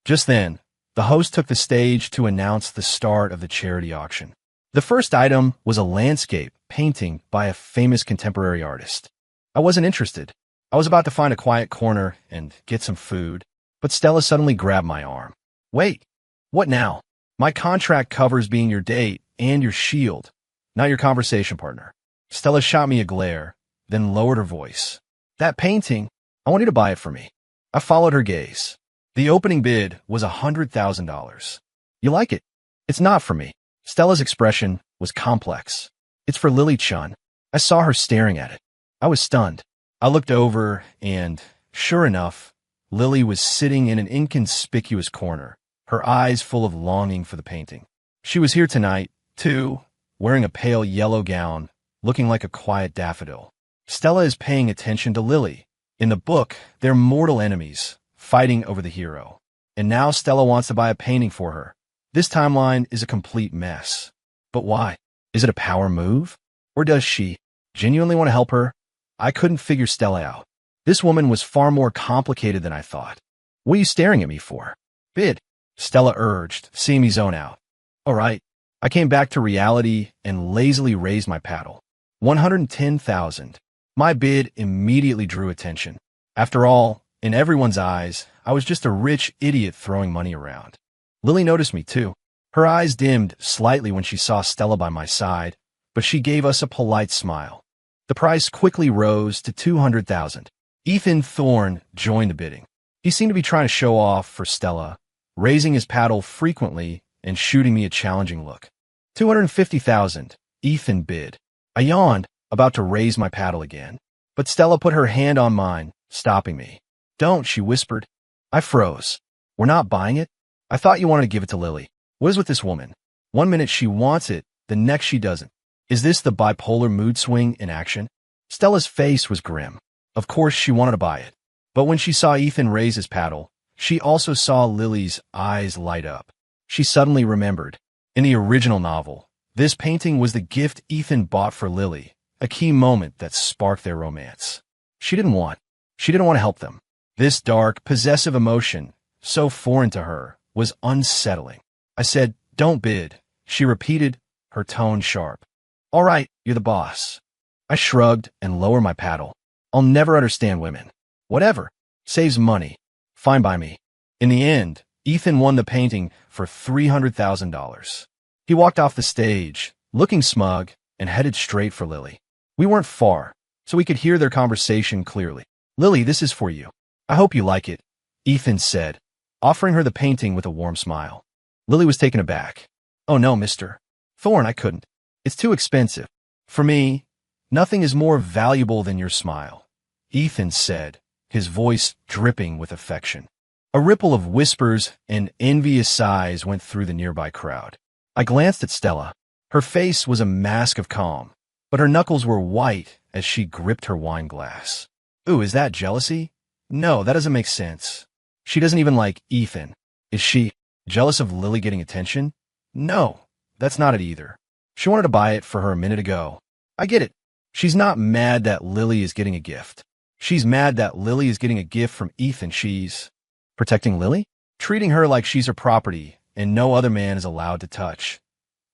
Just then, the host took the stage to announce the start of the charity auction. The first item was a landscape painting by a famous contemporary artist. I wasn't interested. I was about to find a quiet corner and get some food, but Stella suddenly grabbed my arm. Wait, what now? My contract covers being your date and your shield, not your conversation partner. Stella shot me a glare, then lowered her voice. That painting, I want you to buy it for me. I followed her gaze. The opening bid was $100,000. You like it? It's not for me. Stella's expression was complex. It's for Lily Chun. I saw her staring at it. I was stunned. I looked over and, sure enough, Lily was sitting in an inconspicuous corner, her eyes full of longing for the painting. She was here tonight, too, wearing a pale yellow gown, looking like a quiet daffodil. Stella is paying attention to Lily, In the book, they're mortal enemies, fighting over the hero. And now Stella wants to buy a painting for her. This timeline is a complete mess. But why? Is it a power move? Or does she genuinely want to help her? I couldn't figure Stella out. This woman was far more complicated than I thought. What are you staring at me for? Bid, Stella urged, seeing me zone out. All right. I came back to reality and lazily raised my paddle. 110,000. My bid immediately drew attention. After all, in everyone's eyes, I was just a rich idiot throwing money around. Lily noticed me too. Her eyes dimmed slightly when she saw Stella by my side, but she gave us a polite smile. The price quickly rose to 200,000. Ethan Thorne joined the bidding. He seemed to be trying to show off for Stella, raising his paddle frequently and shooting me a challenging look. 250,000, Ethan bid. I yawned, about to raise my paddle again. But Stella put her hand on mine, stopping me. Don't, she whispered. I froze. We're not buying it? I thought you wanted to give it to Lily. What is with this woman? One minute she wants it, the next she doesn't. Is this the bipolar mood swing in action? Stella's face was grim. Of course she wanted to buy it. But when she saw Ethan raise his paddle, she also saw Lily's eyes light up. She suddenly remembered. In the original novel, this painting was the gift Ethan bought for Lily, a key moment that sparked their romance. She didn't want to help them. This dark, possessive emotion, so foreign to her, was unsettling. I said, don't bid. She repeated, her tone sharp. All right, you're the boss. I shrugged and lowered my paddle. I'll never understand women. Whatever. Saves money. Fine by me. In the end, Ethan won the painting for $300,000. He walked off the stage, looking smug, and headed straight for Lily. We weren't far, so we could hear their conversation clearly. Lily, this is for you. I hope you like it, Ethan said, offering her the painting with a warm smile. Lily was taken aback. Oh no, Mr. Thorne, I couldn't. It's too expensive. For me, nothing is more valuable than your smile, Ethan said, his voice dripping with affection. A ripple of whispers and envious sighs went through the nearby crowd. I glanced at Stella. Her face was a mask of calm, but her knuckles were white as she gripped her wine glass. Ooh, is that jealousy? No, that doesn't make sense. She doesn't even like Ethan. Is she jealous of Lily getting attention? No, that's not it either. She wanted to buy it for her a minute ago. I get it. She's not mad that Lily is getting a gift. She's mad that Lily is getting a gift from Ethan. She's protecting Lily? Treating her like she's her property and no other man is allowed to touch.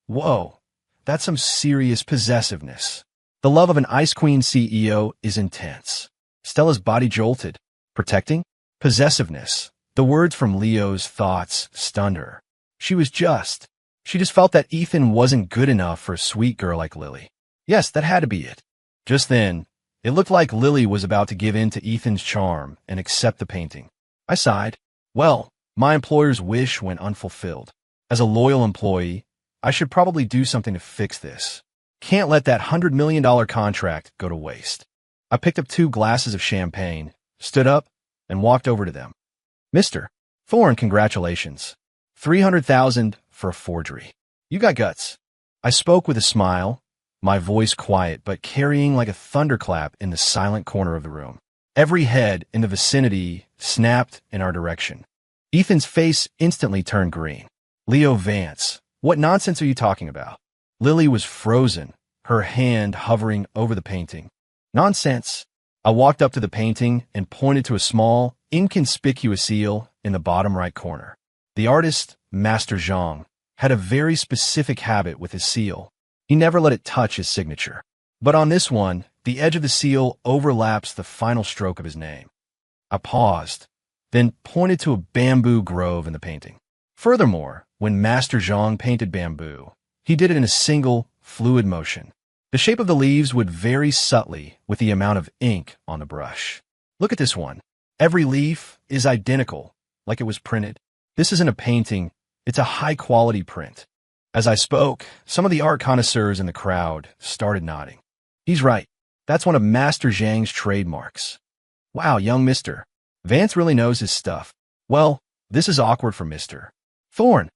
Whoa, that's some serious possessiveness. The love of an Ice Queen CEO is intense. Stella's body jolted. Protecting? Possessiveness. The words from Leo's thoughts stunned her. She just felt that Ethan wasn't good enough for a sweet girl like Lily. Yes, that had to be it. Just then, it looked like Lily was about to give in to Ethan's charm and accept the painting. I sighed. Well, my employer's wish went unfulfilled. As a loyal employee, I should probably do something to fix this. Can't let that $100 million contract go to waste. I picked up 2 glasses of champagne, stood up, and walked over to them. Mr. Thorne, congratulations. 300,000 for a forgery. You got guts. I spoke with a smile, my voice quiet but carrying like a thunderclap in the silent corner of the room. Every head in the vicinity snapped in our direction. Ethan's face instantly turned green. Leo Vance, what nonsense are you talking about? Lily was frozen, her hand hovering over the painting. Nonsense. I walked up to the painting and pointed to a small, inconspicuous seal in the bottom right corner. The artist, Master Zhang, had a very specific habit with his seal. He never let it touch his signature. But on this one, the edge of the seal overlaps the final stroke of his name. I paused, then pointed to a bamboo grove in the painting. Furthermore, when Master Zhang painted bamboo, he did it in a single, fluid motion. The shape of the leaves would vary subtly with the amount of ink on the brush. Look at this one. Every leaf is identical, like it was printed. This isn't a painting, it's a high-quality print. As I spoke, some of the art connoisseurs in the crowd started nodding. He's right. That's one of Master Zhang's trademarks. Wow, young Mr. Vance really knows his stuff. Well, this is awkward for Mr. Thorne.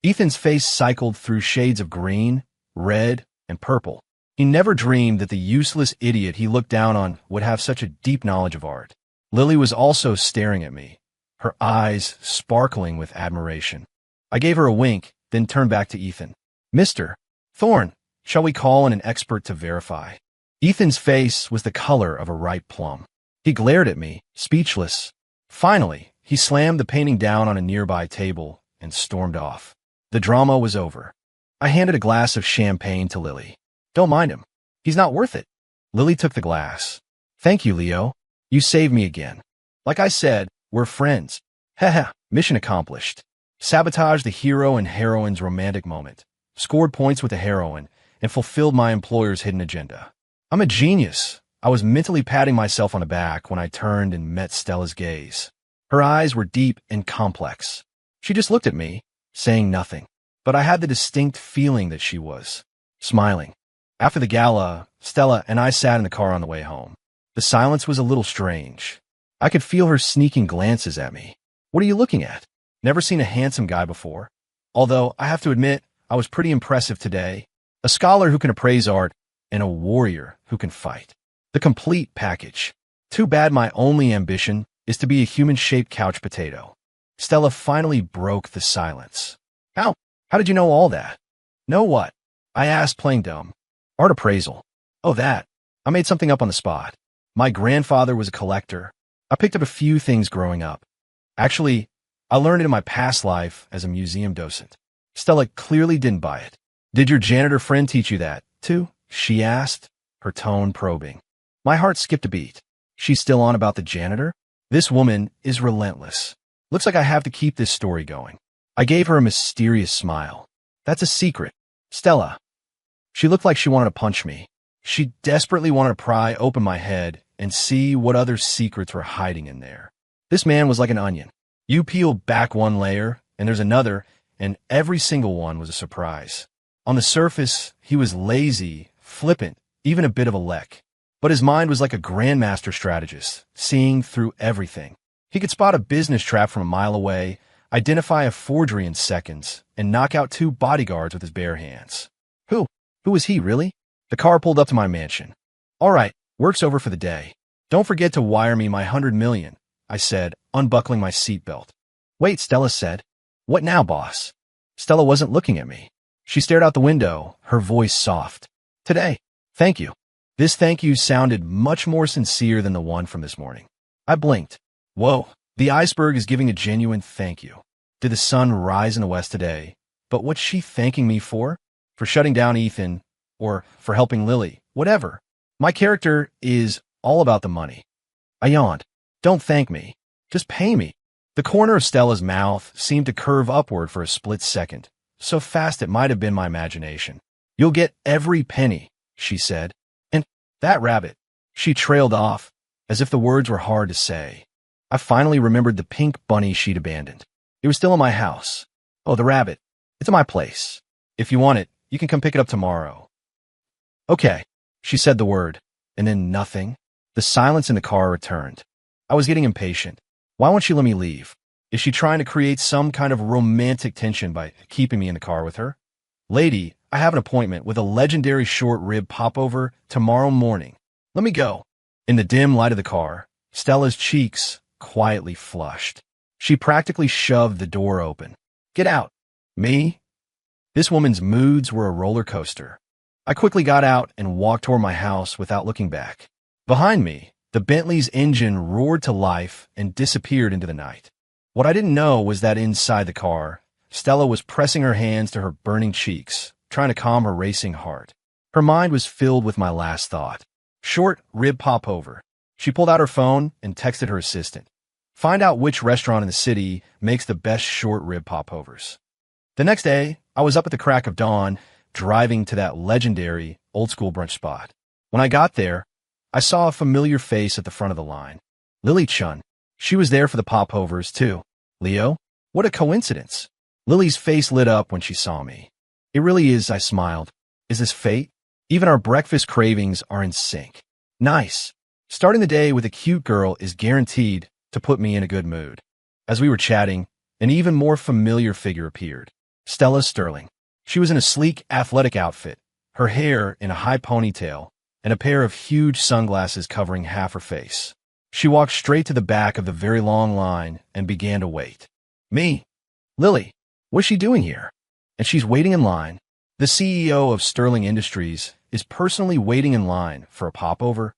Ethan's face cycled through shades of green, red, and purple. He never dreamed that the useless idiot he looked down on would have such a deep knowledge of art. Lily was also staring at me, her eyes sparkling with admiration. I gave her a wink, then turned back to Ethan. Mr. Thorne, shall we call on an expert to verify? Ethan's face was the color of a ripe plum. He glared at me, speechless. Finally, he slammed the painting down on a nearby table and stormed off. The drama was over. I handed a glass of champagne to Lily. Don't mind him. He's not worth it. Lily took the glass. Thank you, Leo. You saved me again. Like I said, we're friends. Haha, mission accomplished. Sabotaged the hero and heroine's romantic moment, scored points with the heroine, and fulfilled my employer's hidden agenda. I'm a genius. I was mentally patting myself on the back when I turned and met Stella's gaze. Her eyes were deep and complex. She just looked at me, saying nothing. But I had the distinct feeling that she was smiling. After the gala, Stella and I sat in the car on the way home. The silence was a little strange. I could feel her sneaking glances at me. What are you looking at? Never seen a handsome guy before. Although, I have to admit, I was pretty impressive today. A scholar who can appraise art, and a warrior who can fight. The complete package. Too bad my only ambition is to be a human-shaped couch potato. Stella finally broke the silence. How did you know all that? Know what? I asked, playing dumb. Art appraisal. Oh, that. I made something up on the spot. My grandfather was a collector. I picked up a few things growing up. Actually, I learned it in my past life as a museum docent. Stella clearly didn't buy it. Did your janitor friend teach you that, too? She asked, her tone probing. My heart skipped a beat. She's still on about the janitor? This woman is relentless. Looks like I have to keep this story going. I gave her a mysterious smile. That's a secret. Stella. She looked like she wanted to punch me. She desperately wanted to pry open my head and see what other secrets were hiding in there. This man was like an onion. You peel back one layer, and there's another, and every single one was a surprise. On the surface, he was lazy, flippant, even a bit of a leck. But his mind was like a grandmaster strategist, seeing through everything. He could spot a business trap from a mile away, identify a forgery in seconds, and knock out 2 bodyguards with his bare hands. Who was he, really? The car pulled up to my mansion. All right, work's over for the day. Don't forget to wire me my $100 million, I said, unbuckling my seatbelt. Wait, Stella said. What now, boss? Stella wasn't looking at me. She stared out the window, her voice soft. Today. Thank you. This thank you sounded much more sincere than the one from this morning. I blinked. Whoa, the iceberg is giving a genuine thank you. Did the sun rise in the west today? But what's she thanking me for? For shutting down Ethan, or for helping Lily, whatever. My character is all about the money. I yawned. Don't thank me. Just pay me. The corner of Stella's mouth seemed to curve upward for a split second, so fast it might have been my imagination. You'll get every penny, she said. And that rabbit. She trailed off, as if the words were hard to say. I finally remembered the pink bunny she'd abandoned. It was still in my house. Oh, the rabbit. It's at my place. If you want it, you can come pick it up tomorrow. Okay, she said the word, and then nothing. The silence in the car returned. I was getting impatient. Why won't she let me leave? Is she trying to create some kind of romantic tension by keeping me in the car with her? Lady, I have an appointment with a legendary short rib popover tomorrow morning. Let me go. In the dim light of the car, Stella's cheeks quietly flushed. She practically shoved the door open. Get out. Me? This woman's moods were a roller coaster. I quickly got out and walked toward my house without looking back. Behind me, the Bentley's engine roared to life and disappeared into the night. What I didn't know was that inside the car, Stella was pressing her hands to her burning cheeks, trying to calm her racing heart. Her mind was filled with my last thought. Short rib popover. She pulled out her phone and texted her assistant. Find out which restaurant in the city makes the best short rib popovers. The next day, I was up at the crack of dawn, driving to that legendary old-school brunch spot. When I got there, I saw a familiar face at the front of the line. Lily Chun. She was there for the popovers, too. Leo? What a coincidence. Lily's face lit up when she saw me. It really is, I smiled. Is this fate? Even our breakfast cravings are in sync. Nice. Starting the day with a cute girl is guaranteed to put me in a good mood. As we were chatting, an even more familiar figure appeared. Stella Sterling. She was in a sleek, athletic outfit, her hair in a high ponytail, and a pair of huge sunglasses covering half her face. She walked straight to the back of the very long line and began to wait. Me? Lily, what's she doing here? And she's waiting in line. The CEO of Sterling Industries is personally waiting in line for a popover?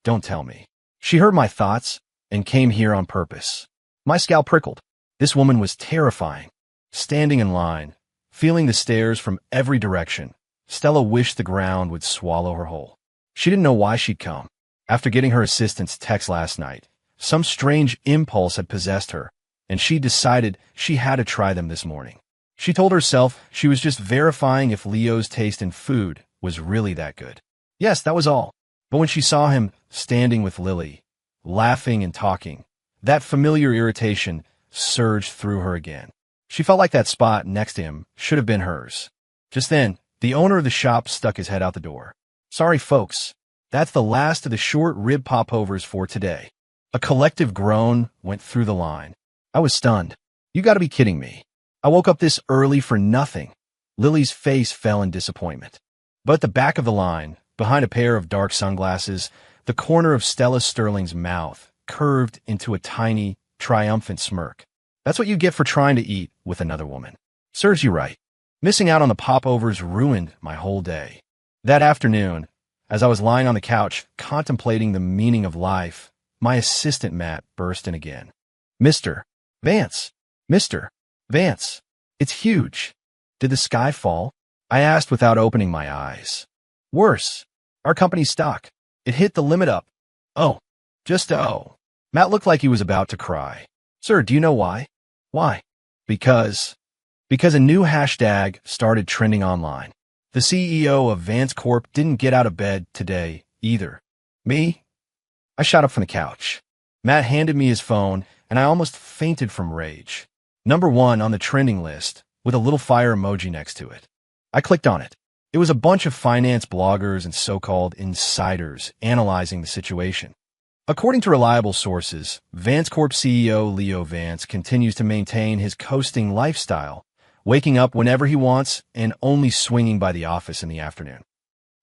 Don't tell me. She heard my thoughts and came here on purpose. My scalp prickled. This woman was terrifying. Standing in line, feeling the stares from every direction, Stella wished the ground would swallow her whole. She didn't know why she'd come. After getting her assistant's text last night, some strange impulse had possessed her, and she decided she had to try them this morning. She told herself she was just verifying if Leo's taste in food was really that good. Yes, that was all. But when she saw him standing with Lily, laughing and talking, that familiar irritation surged through her again. She felt like that spot next to him should have been hers. Just then, the owner of the shop stuck his head out the door. Sorry, folks. That's the last of the short rib popovers for today. A collective groan went through the line. I was stunned. You gotta be kidding me. I woke up this early for nothing. Lily's face fell in disappointment. But at the back of the line, behind a pair of dark sunglasses, the corner of Stella Sterling's mouth curved into a tiny, triumphant smirk. That's what you get for trying to eat with another woman. Serves you right. Missing out on the popovers ruined my whole day. That afternoon, as I was lying on the couch contemplating the meaning of life, my assistant Matt burst in again. Mr. Vance! Mr. Vance! It's huge. Did the sky fall? I asked without opening my eyes. Worse. Our company's stock. It hit the limit up. Oh. Just oh. Matt looked like he was about to cry. Sir, do you know why? Why? Because a new hashtag started trending online. The CEO of Vance Corp didn't get out of bed today, either. Me? I shot up from the couch. Matt handed me his phone, and I almost fainted from rage. Number 1 on the trending list, with a little fire emoji next to it. I clicked on it. It was a bunch of finance bloggers and so-called insiders analyzing the situation. According to reliable sources, Vance Corp CEO Leo Vance continues to maintain his coasting lifestyle, waking up whenever he wants and only swinging by the office in the afternoon.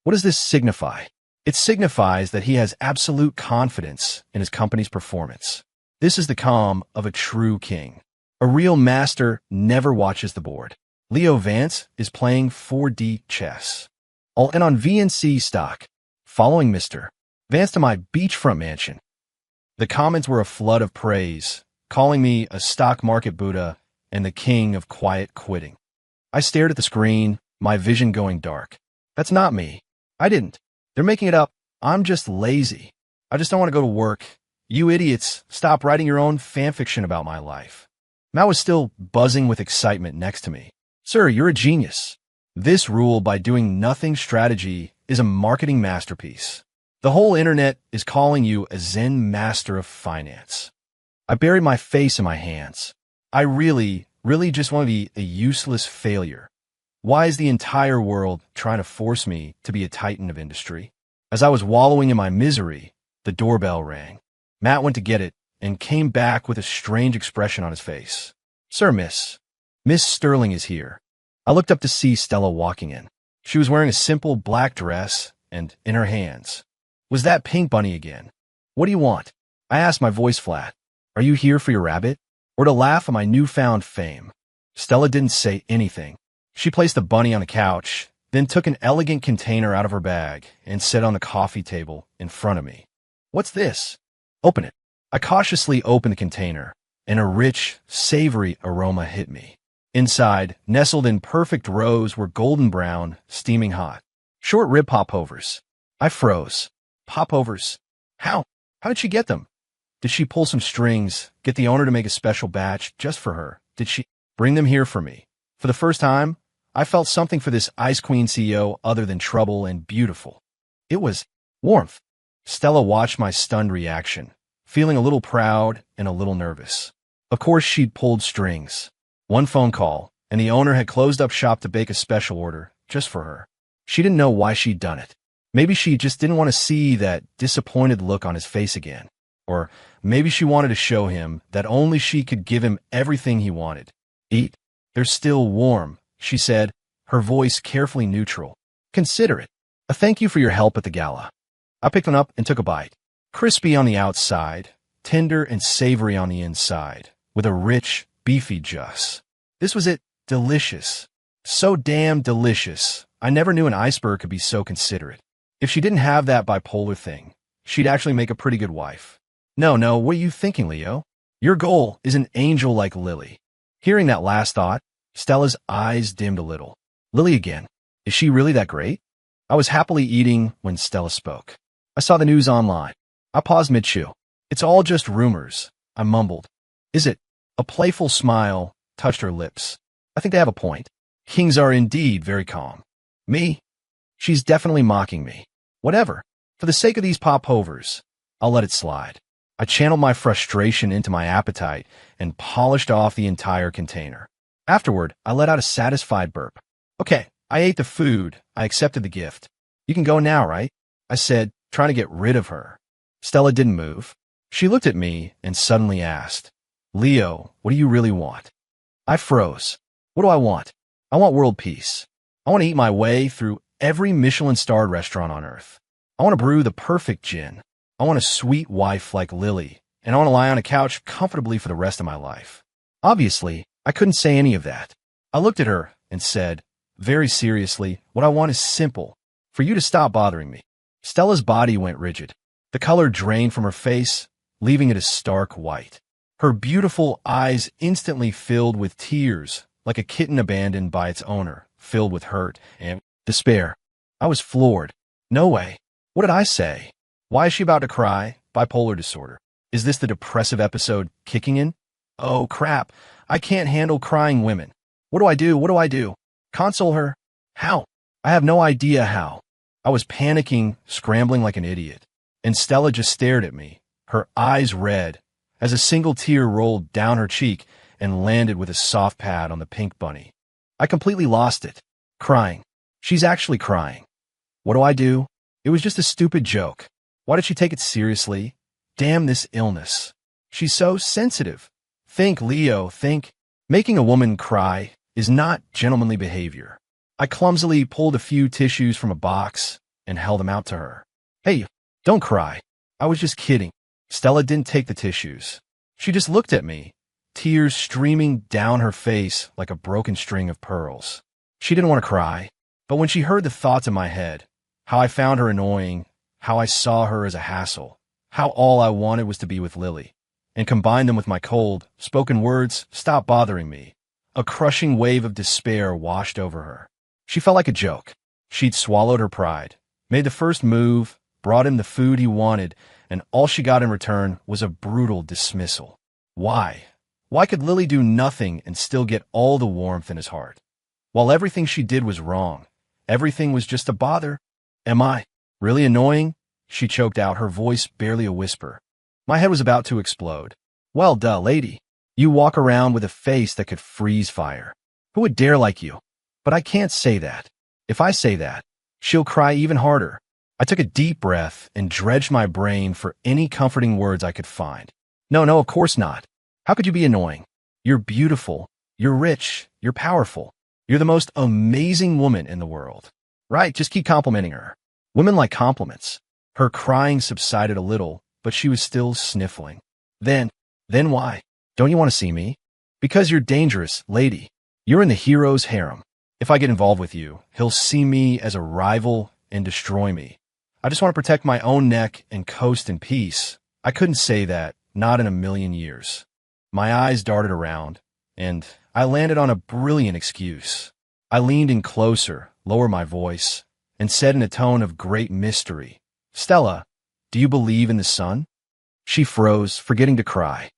What does this signify? It signifies that he has absolute confidence in his company's performance. This is the calm of a true king. A real master never watches the board. Leo Vance is playing 4D chess. All in on VNC stock, following Mr. Vance to my beachfront mansion. The comments were a flood of praise, calling me a stock market Buddha and the king of quiet quitting. I stared at the screen, my vision going dark. That's not me. I didn't. They're making it up. I'm just lazy. I just don't want to go to work. You idiots, stop writing your own fanfiction about my life. Matt was still buzzing with excitement next to me. Sir, you're a genius. This rule by doing nothing strategy is a marketing masterpiece. The whole internet is calling you a Zen master of finance. I buried my face in my hands. I really just want to be a useless failure. Why is the entire world trying to force me to be a titan of industry? As I was wallowing in my misery, the doorbell rang. Matt went to get it and came back with a strange expression on his face. Sir, Miss Sterling is here. I looked up to see Stella walking in. She was wearing a simple black dress and, in her hands, was that pink bunny again. What do you want? I asked, my voice flat. Are you here for your rabbit? Or to laugh at my newfound fame? Stella didn't say anything. She placed the bunny on the couch, then took an elegant container out of her bag and set it on the coffee table in front of me. What's this? Open it. I cautiously opened the container, and a rich, savory aroma hit me. Inside, nestled in perfect rows, were golden brown, steaming hot, short rib popovers. I froze. Popovers? How? How did she get them? Did she pull some strings, get the owner to make a special batch just for her? Did she bring them here for me? For the first time, I felt something for this Ice Queen CEO other than trouble and beautiful. It was warmth. Stella watched my stunned reaction, feeling a little proud and a little nervous. Of course, she'd pulled strings. One phone call, and the owner had closed up shop to bake a special order just for her. She didn't know why she'd done it. Maybe she just didn't want to see that disappointed look on his face again. Or maybe she wanted to show him that only she could give him everything he wanted. Eat. They're still warm, she said, her voice carefully neutral. Consider it. A thank you for your help at the gala. I picked one up and took a bite. Crispy on the outside, tender and savory on the inside, with a rich, beefy juice. This was it. Delicious. So damn delicious. I never knew an iceberg could be so considerate. If she didn't have that bipolar thing, she'd actually make a pretty good wife. No, what are you thinking, Leo? Your goal is an angel like Lily. Hearing that last thought, Stella's eyes dimmed a little. Lily again. Is she really that great? I was happily eating when Stella spoke. I saw the news online. I paused mid-chew. It's all just rumors, I mumbled. Is it? A playful smile touched her lips. I think they have a point. Kings are indeed very calm. Me? She's definitely mocking me. Whatever. For the sake of these popovers, I'll let it slide. I channeled my frustration into my appetite and polished off the entire container. Afterward, I let out a satisfied burp. Okay, I ate the food. I accepted the gift. You can go now, right? I said, trying to get rid of her. Stella didn't move. She looked at me and suddenly asked, Leo, what do you really want? I froze. What do I want? I want world peace. I want to eat my way through every Michelin-starred restaurant on earth. I want to brew the perfect gin. I want a sweet wife like Lily, and I want to lie on a couch comfortably for the rest of my life. Obviously, I couldn't say any of that. I looked at her and said, very seriously, what I want is simple, for you to stop bothering me. Stella's body went rigid. The color drained from her face, leaving it a stark white. Her beautiful eyes instantly filled with tears, like a kitten abandoned by its owner, filled with hurt and despair. I was floored. No way. What did I say? Why is she about to cry? Bipolar disorder. Is this the depressive episode kicking in? Oh, crap. I can't handle crying women. What do I do? What do I do? Console her? How? I have no idea how. I was panicking, scrambling like an idiot. And Stella just stared at me, her eyes red, as a single tear rolled down her cheek and landed with a soft pad on the pink bunny. I completely lost it. Crying. She's actually crying. What do I do? It was just a stupid joke. Why did she take it seriously? Damn this illness. She's so sensitive. Think, Leo, think. Making a woman cry is not gentlemanly behavior. I clumsily pulled a few tissues from a box and held them out to her. Hey, don't cry. I was just kidding. Stella didn't take the tissues. She just looked at me, tears streaming down her face like a broken string of pearls. She didn't want to cry, but when she heard the thoughts in my head, how I found her annoying, how I saw her as a hassle, how all I wanted was to be with Lily, and combined them with my cold, spoken words, stop bothering me, a crushing wave of despair washed over her. She felt like a joke. She'd swallowed her pride, made the first move, brought him the food he wanted, and all she got in return was a brutal dismissal. Why? Why could Lily do nothing and still get all the warmth in his heart? While everything she did was wrong, everything was just a bother. Am I really annoying? She choked out, her voice barely a whisper. My head was about to explode. Well, duh, lady. You walk around with a face that could freeze fire. Who would dare like you? But I can't say that. If I say that, she'll cry even harder. I took a deep breath and dredged my brain for any comforting words I could find. No, of course not. How could you be annoying? You're beautiful. You're rich. You're powerful. You're the most amazing woman in the world. Right, just keep complimenting her. Women like compliments. Her crying subsided a little, but she was still sniffling. Then why? Don't you want to see me? Because you're dangerous, lady. You're in the hero's harem. If I get involved with you, he'll see me as a rival and destroy me. I just want to protect my own neck and coast in peace. I couldn't say that, not in a million years. My eyes darted around, and I landed on a brilliant excuse. I leaned in closer, lowered my voice, and said in a tone of great mystery, Stella, do you believe in the sun? She froze, forgetting to cry.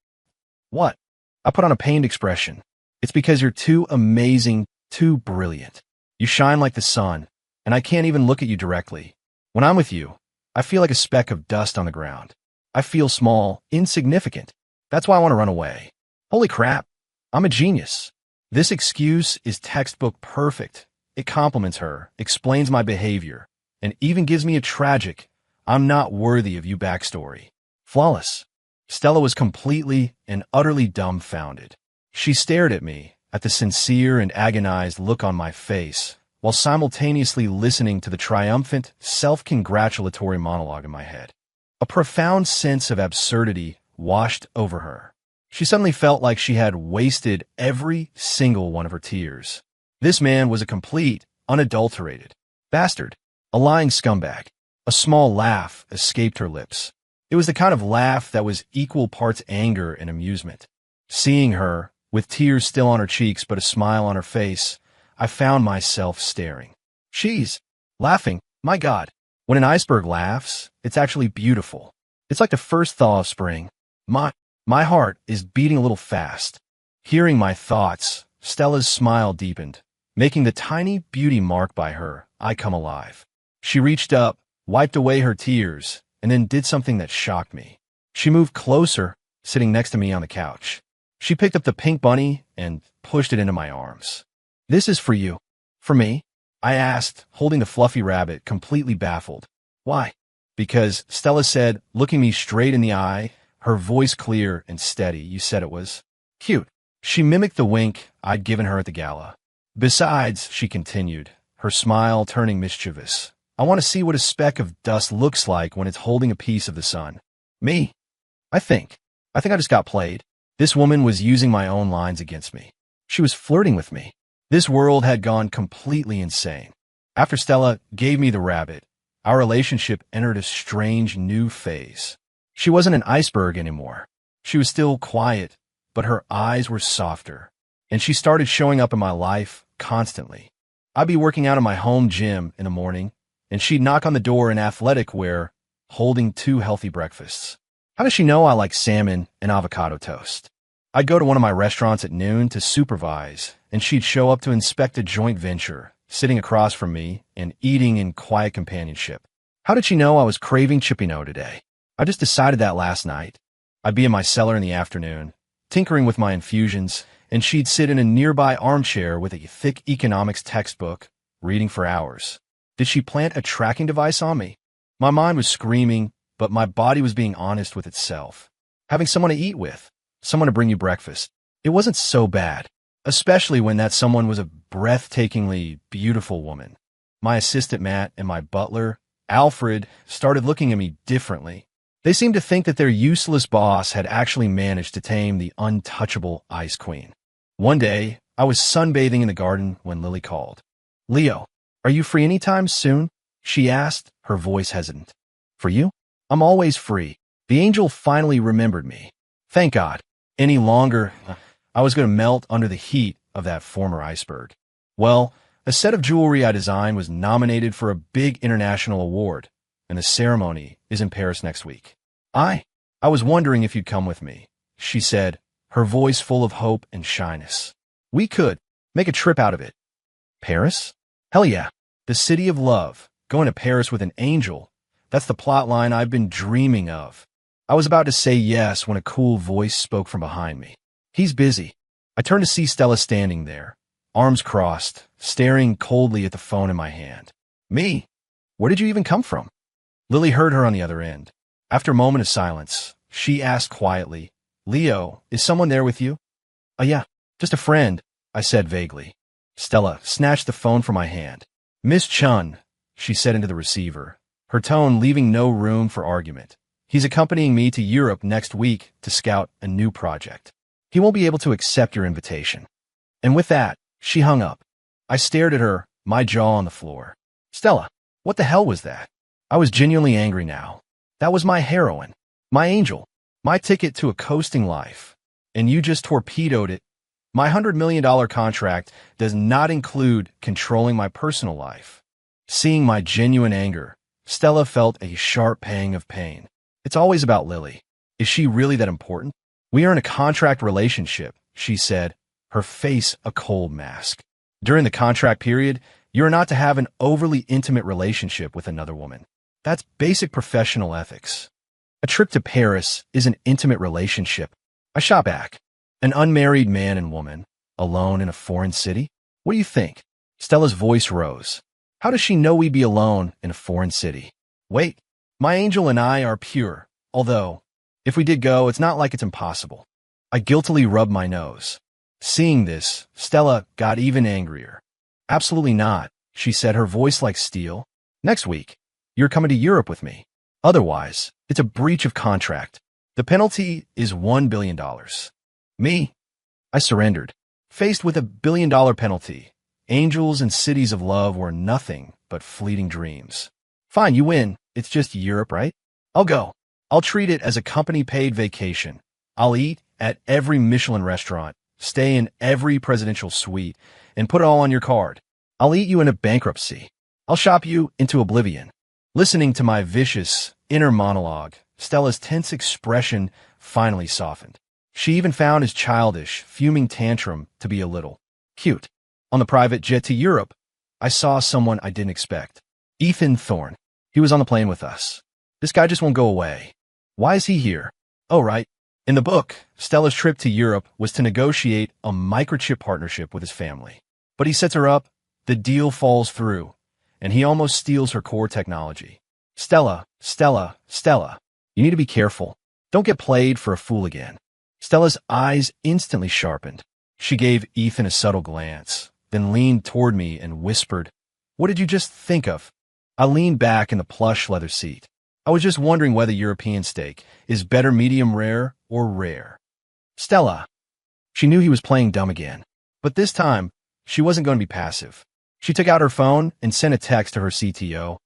What? I put on a pained expression. It's because you're too amazing, too brilliant. You shine like the sun, and I can't even look at you directly. When I'm with you, I feel like a speck of dust on the ground. I feel small, insignificant. That's why I want to run away. Holy crap, I'm a genius. This excuse is textbook perfect. It compliments her, explains my behavior, and even gives me a tragic, I'm not worthy of you backstory. Flawless. Stella was completely and utterly dumbfounded. She stared at me, at the sincere and agonized look on my face, while simultaneously listening to the triumphant, self-congratulatory monologue in my head. A profound sense of absurdity washed over her. She suddenly felt like she had wasted every single one of her tears. This man was a complete, unadulterated bastard, a lying scumbag. A small laugh escaped her lips. It was the kind of laugh that was equal parts anger and amusement. Seeing her, with tears still on her cheeks but a smile on her face, I found myself staring. She's laughing. My God. When an iceberg laughs, it's actually beautiful. It's like the first thaw of spring. My heart is beating a little fast. Hearing my thoughts, Stella's smile deepened, making the tiny beauty marked by her eye come alive. She reached up, wiped away her tears, and then did something that shocked me. She moved closer, sitting next to me on the couch. She picked up the pink bunny and pushed it into my arms. "This is for you." "For me?" I asked, holding the fluffy rabbit, completely baffled. "Why?" "Because," Stella said, looking me straight in the eye, her voice clear and steady. "You said it was cute." She mimicked the wink I'd given her at the gala. "Besides," she continued, her smile turning mischievous, "I want to see what a speck of dust looks like when it's holding a piece of the sun." Me? I think I just got played. This woman was using my own lines against me. She was flirting with me. This world had gone completely insane. After Stella gave me the rabbit, our relationship entered a strange new phase. She wasn't an iceberg anymore. She was still quiet, but her eyes were softer, and she started showing up in my life constantly. I'd be working out in my home gym in the morning, and she'd knock on the door in athletic wear, holding 2 healthy breakfasts. How does she know I like salmon and avocado toast? I'd go to one of my restaurants at noon to supervise, and she'd show up to inspect a joint venture, sitting across from me and eating in quiet companionship. How did she know I was craving chippino today? I just decided that last night. I'd be in my cellar in the afternoon, tinkering with my infusions, and she'd sit in a nearby armchair with a thick economics textbook, reading for hours. Did she plant a tracking device on me? My mind was screaming, but my body was being honest with itself. Having someone to eat with, someone to bring you breakfast, it wasn't so bad, especially when that someone was a breathtakingly beautiful woman. My assistant Matt and my butler, Alfred, started looking at me differently. They seemed to think that their useless boss had actually managed to tame the untouchable Ice Queen. One day, I was sunbathing in the garden when Lily called. "Leo, are you free anytime soon?" she asked, her voice hesitant. "For you? I'm always free." The angel finally remembered me. Thank God. Any longer, I was going to melt under the heat of that former iceberg. Well, a set of jewelry I designed was nominated for a big international award, and the ceremony is in Paris next week. I was wondering if you'd come with me, she said, her voice full of hope and shyness. We could make a trip out of it. Paris? Hell yeah. The city of love. Going to Paris with an angel. That's the plot line I've been dreaming of. I was about to say yes when a cool voice spoke from behind me. He's busy. I turned to see Stella standing there, arms crossed, staring coldly at the phone in my hand. Me? Where did you even come from? Lily heard her on the other end. After a moment of silence, she asked quietly, Leo, is someone there with you? Yeah, just a friend, I said vaguely. Stella snatched the phone from my hand. Miss Chun, she said into the receiver, her tone leaving no room for argument. He's accompanying me to Europe next week to scout a new project. He won't be able to accept your invitation. And with that, she hung up. I stared at her, my jaw on the floor. Stella, what the hell was that? I was genuinely angry now. That was my heroine, my angel, my ticket to a coasting life. And you just torpedoed it. My $100 million contract does not include controlling my personal life. Seeing my genuine anger, Stella felt a sharp pang of pain. It's always about Lily. Is she really that important? We are in a contract relationship, she said, her face a cold mask. During the contract period, you are not to have an overly intimate relationship with another woman. That's basic professional ethics. A trip to Paris is an intimate relationship. I shot back. An unmarried man and woman, alone in a foreign city? What do you think? Stella's voice rose. How does she know we'd be alone in a foreign city? Wait, my angel and I are pure, although, if we did go, it's not like it's impossible. I guiltily rubbed my nose. Seeing this, Stella got even angrier. Absolutely not, she said, her voice like steel. Next week, you're coming to Europe with me. Otherwise, it's a breach of contract. The penalty is $1 billion. Me? I surrendered. Faced with $1 billion penalty, angels and cities of love were nothing but fleeting dreams. Fine, you win. It's just Europe, right? I'll go. I'll treat it as a company-paid vacation. I'll eat at every Michelin restaurant, stay in every presidential suite, and put it all on your card. I'll eat you into bankruptcy. I'll shop you into oblivion. Listening to my vicious inner monologue, Stella's tense expression finally softened. She even found his childish, fuming tantrum to be a little cute. On the private jet to Europe, I saw someone I didn't expect. Ethan Thorne. He was on the plane with us. This guy just won't go away. Why is he here? Oh, right. In the book, Stella's trip to Europe was to negotiate a microchip partnership with his family. But he sets her up, the deal falls through, and he almost steals her core technology. Stella, you need to be careful. Don't get played for a fool again. Stella's eyes instantly sharpened. She gave Ethan a subtle glance, then leaned toward me and whispered, "What did you just think of?" I leaned back in the plush leather seat. I was just wondering whether European steak is better medium rare or rare. Stella. She knew he was playing dumb again. But this time, she wasn't going to be passive. She took out her phone and sent a text to her CTO.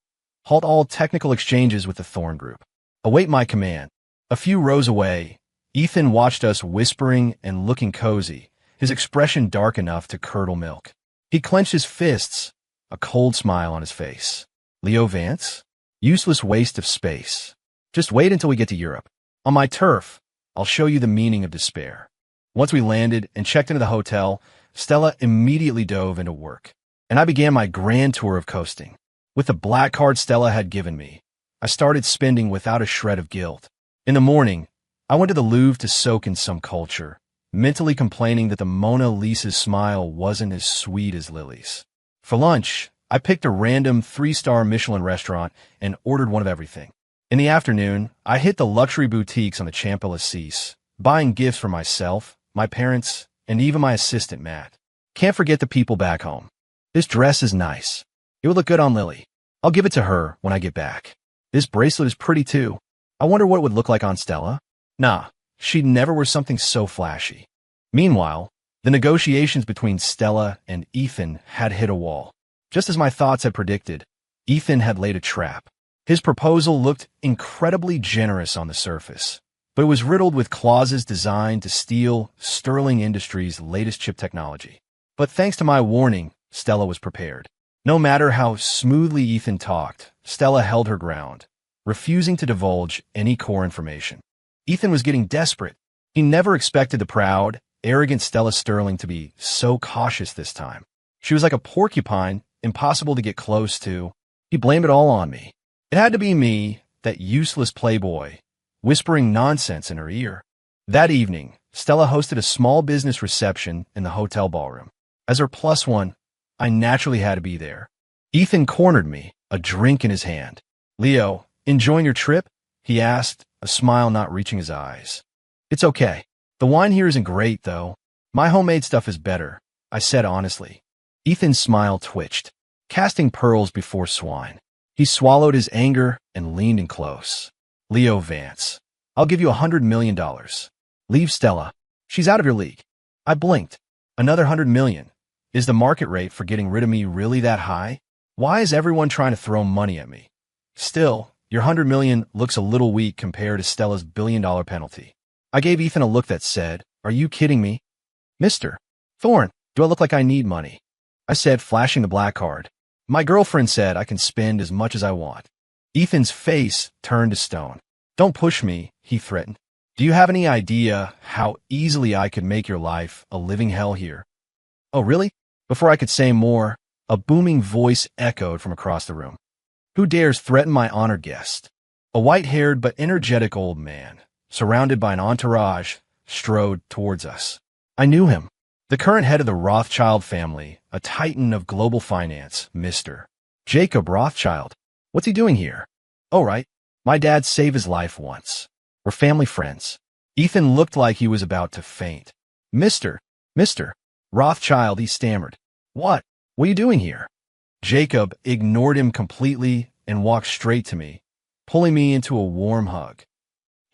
Halt all technical exchanges with the Thorne Group. Await my command. A few rows away, Ethan watched us whispering and looking cozy, his expression dark enough to curdle milk. He clenched his fists, a cold smile on his face. Leo Vance? Useless waste of space. Just wait until we get to Europe. On my turf, I'll show you the meaning of despair. Once we landed and checked into the hotel, Stella immediately dove into work, and I began my grand tour of coasting. With the black card Stella had given me, I started spending without a shred of guilt. In the morning, I went to the Louvre to soak in some culture, mentally complaining that the Mona Lisa's smile wasn't as sweet as Lily's. For lunch, I picked a random 3-star Michelin restaurant and ordered one of everything. In the afternoon, I hit the luxury boutiques on the Champs-Élysées, buying gifts for myself, my parents, and even my assistant, Matt. Can't forget the people back home. This dress is nice. It would look good on Lily. I'll give it to her when I get back. This bracelet is pretty too. I wonder what it would look like on Stella. Nah, she'd never wear something so flashy. Meanwhile, the negotiations between Stella and Ethan had hit a wall. Just as my thoughts had predicted, Ethan had laid a trap. His proposal looked incredibly generous on the surface, but it was riddled with clauses designed to steal Sterling Industries' latest chip technology. But thanks to my warning, Stella was prepared. No matter how smoothly Ethan talked, Stella held her ground, refusing to divulge any core information. Ethan was getting desperate. He never expected the proud, arrogant Stella Sterling to be so cautious this time. She was like a porcupine, impossible to get close to. He blamed it all on me. It had to be me, that useless playboy, whispering nonsense in her ear. That evening, Stella hosted a small business reception in the hotel ballroom. As her plus one, I naturally had to be there. Ethan cornered me, a drink in his hand. "Leo, enjoying your trip?" he asked, a smile not reaching his eyes. "It's okay. The wine here isn't great, though. My homemade stuff is better," I said honestly. Ethan's smile twitched, casting pearls before swine. He swallowed his anger and leaned in close. "Leo Vance, I'll give you $100 million. Leave Stella. She's out of your league." I blinked. Another $100 million. Is the market rate for getting rid of me really that high? Why is everyone trying to throw money at me? Still, your $100 million looks a little weak compared to Stella's $1 billion penalty. I gave Ethan a look that said, "Are you kidding me?" "Mr. Thorne, do I look like I need money?" I said, flashing the black card. "My girlfriend said I can spend as much as I want." Ethan's face turned to stone. "Don't push me," he threatened. "Do you have any idea how easily I could make your life a living hell here?" "Oh, really?" Before I could say more, a booming voice echoed from across the room. "Who dares threaten my honored guest?" A white-haired but energetic old man, surrounded by an entourage, strode towards us. I knew him. The current head of the Rothschild family, a titan of global finance, Mr. Jacob Rothschild. What's he doing here? Oh, right. My dad saved his life once. We're family friends. Ethan looked like he was about to faint. Mr. Rothschild, he stammered. What are you doing here?" Jacob ignored him completely and walked straight to me, pulling me into a warm hug.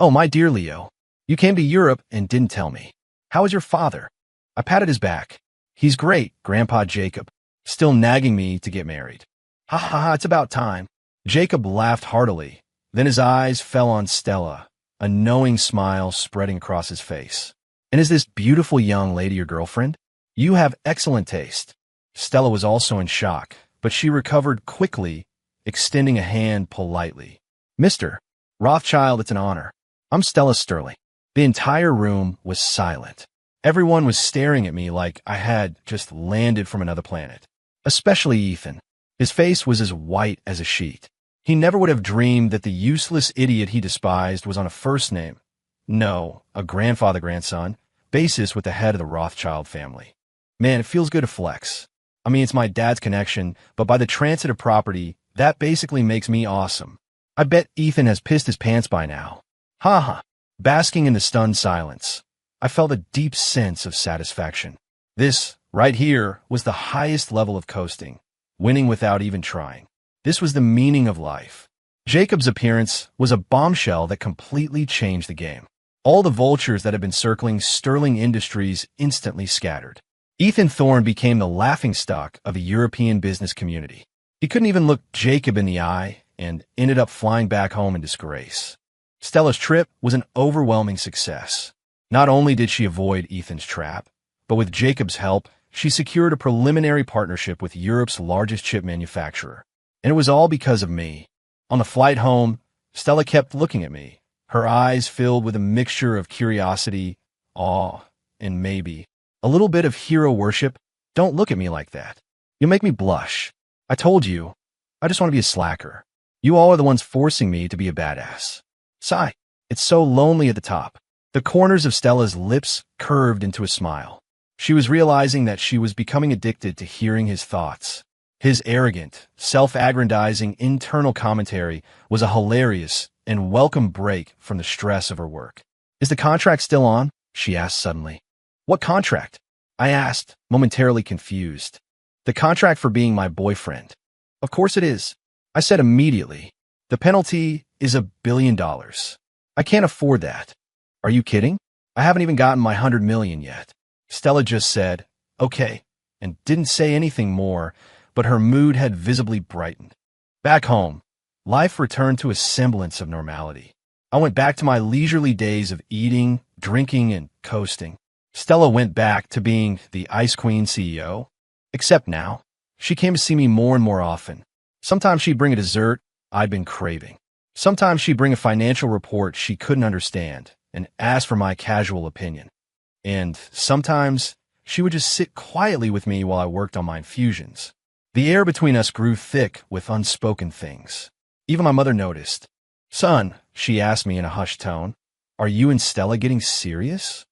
"Oh, my dear Leo, you came to Europe and didn't tell me. How is your father?" I patted his back. "He's great, Grandpa Jacob, still nagging me to get married." "Ha ha ha, it's about time." Jacob laughed heartily. Then his eyes fell on Stella, a knowing smile spreading across his face. "And is this beautiful young lady your girlfriend? You have excellent taste." Stella was also in shock, but she recovered quickly, extending a hand politely. "Mr. Rothschild, it's an honor. I'm Stella Sterling." The entire room was silent. Everyone was staring at me like I had just landed from another planet. Especially Ethan. His face was as white as a sheet. He never would have dreamed that the useless idiot he despised was on a first name, no, a grandfather-grandson, basis with the head of the Rothschild family. Man, it feels good to flex. I mean, it's my dad's connection, but by the transitive property, that basically makes me awesome. I bet Ethan has pissed his pants by now. Ha ha. Basking in the stunned silence, I felt a deep sense of satisfaction. This, right here, was the highest level of coasting, winning without even trying. This was the meaning of life. Jacob's appearance was a bombshell that completely changed the game. All the vultures that had been circling Sterling Industries instantly scattered. Ethan Thorne became the laughingstock of the European business community. He couldn't even look Jacob in the eye and ended up flying back home in disgrace. Stella's trip was an overwhelming success. Not only did she avoid Ethan's trap, but with Jacob's help, she secured a preliminary partnership with Europe's largest chip manufacturer. And it was all because of me. On the flight home, Stella kept looking at me, her eyes filled with a mixture of curiosity, awe, and maybe a little bit of hero worship. "Don't look at me like that. You'll make me blush. I told you, I just want to be a slacker. You all are the ones forcing me to be a badass." Sigh. It's so lonely at the top. The corners of Stella's lips curved into a smile. She was realizing that she was becoming addicted to hearing his thoughts. His arrogant, self-aggrandizing internal commentary was a hilarious and welcome break from the stress of her work. "Is the contract still on?" she asked suddenly. "What contract?" I asked, momentarily confused. "The contract for being my boyfriend." "Of course it is," I said immediately. "The penalty is $1 billion. I can't afford that." "Are you kidding? I haven't even gotten my 100 million yet." Stella just said, "Okay," and didn't say anything more, but her mood had visibly brightened. Back home, life returned to a semblance of normality. I went back to my leisurely days of eating, drinking, and coasting. Stella went back to being the Ice Queen CEO, except now, she came to see me more and more often. Sometimes she'd bring a dessert I'd been craving. Sometimes she'd bring a financial report she couldn't understand and ask for my casual opinion. And sometimes she would just sit quietly with me while I worked on my infusions. The air between us grew thick with unspoken things. Even my mother noticed. "Son," she asked me in a hushed tone, "are you and Stella getting serious?"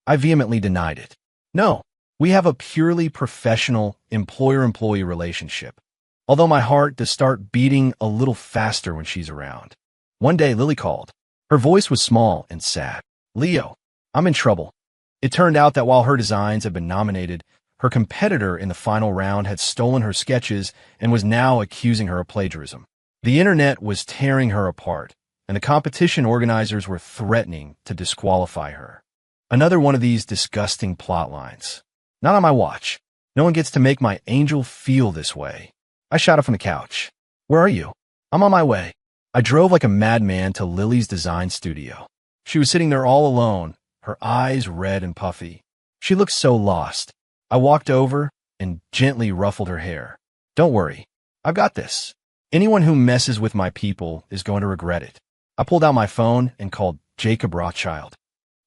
I vehemently denied it. "No, we have a purely professional employer-employee relationship. Although my heart does start beating a little faster when she's around." One day, Lily called. Her voice was small and sad. "Leo, I'm in trouble." It turned out that while her designs had been nominated, her competitor in the final round had stolen her sketches and was now accusing her of plagiarism. The internet was tearing her apart, and the competition organizers were threatening to disqualify her. Another one of these disgusting plot lines. Not on my watch. No one gets to make my angel feel this way. I shot up from the couch. "Where are you?" "I'm on my way." I drove like a madman to Lily's design studio. She was sitting there all alone, her eyes red and puffy. She looked so lost. I walked over and gently ruffled her hair. "Don't worry. I've got this. Anyone who messes with my people is going to regret it." I pulled out my phone and called Jacob Rothschild.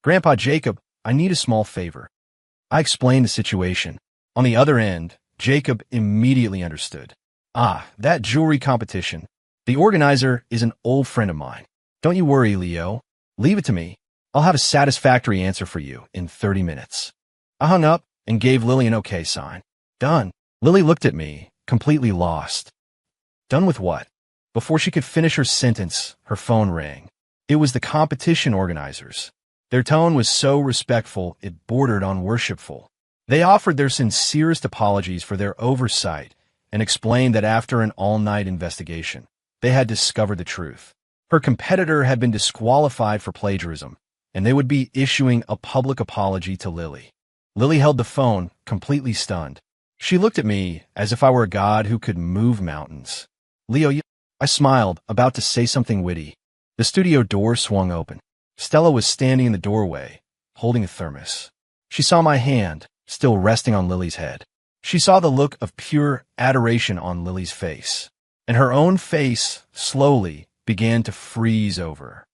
"Grandpa Jacob, I need a small favor." I explained the situation. On the other end, Jacob immediately understood. "Ah, that jewelry competition. The organizer is an old friend of mine. Don't you worry, Leo. Leave it to me. I'll have a satisfactory answer for you in 30 minutes. I hung up and gave Lily an okay sign. "Done." Lily looked at me, completely lost. "Done with what?" Before she could finish her sentence, her phone rang. It was the competition organizers. Their tone was so respectful it bordered on worshipful. They offered their sincerest apologies for their oversight and explained that after an all-night investigation, they had discovered the truth. Her competitor had been disqualified for plagiarism, and they would be issuing a public apology to Lily. Lily held the phone, completely stunned. She looked at me as if I were a god who could move mountains. Leo, I smiled, about to say something witty. The studio door swung open. Stella was standing in the doorway, holding a thermos. She saw my hand, still resting on Lily's head. She saw the look of pure adoration on Lily's face, and her own face slowly began to freeze over.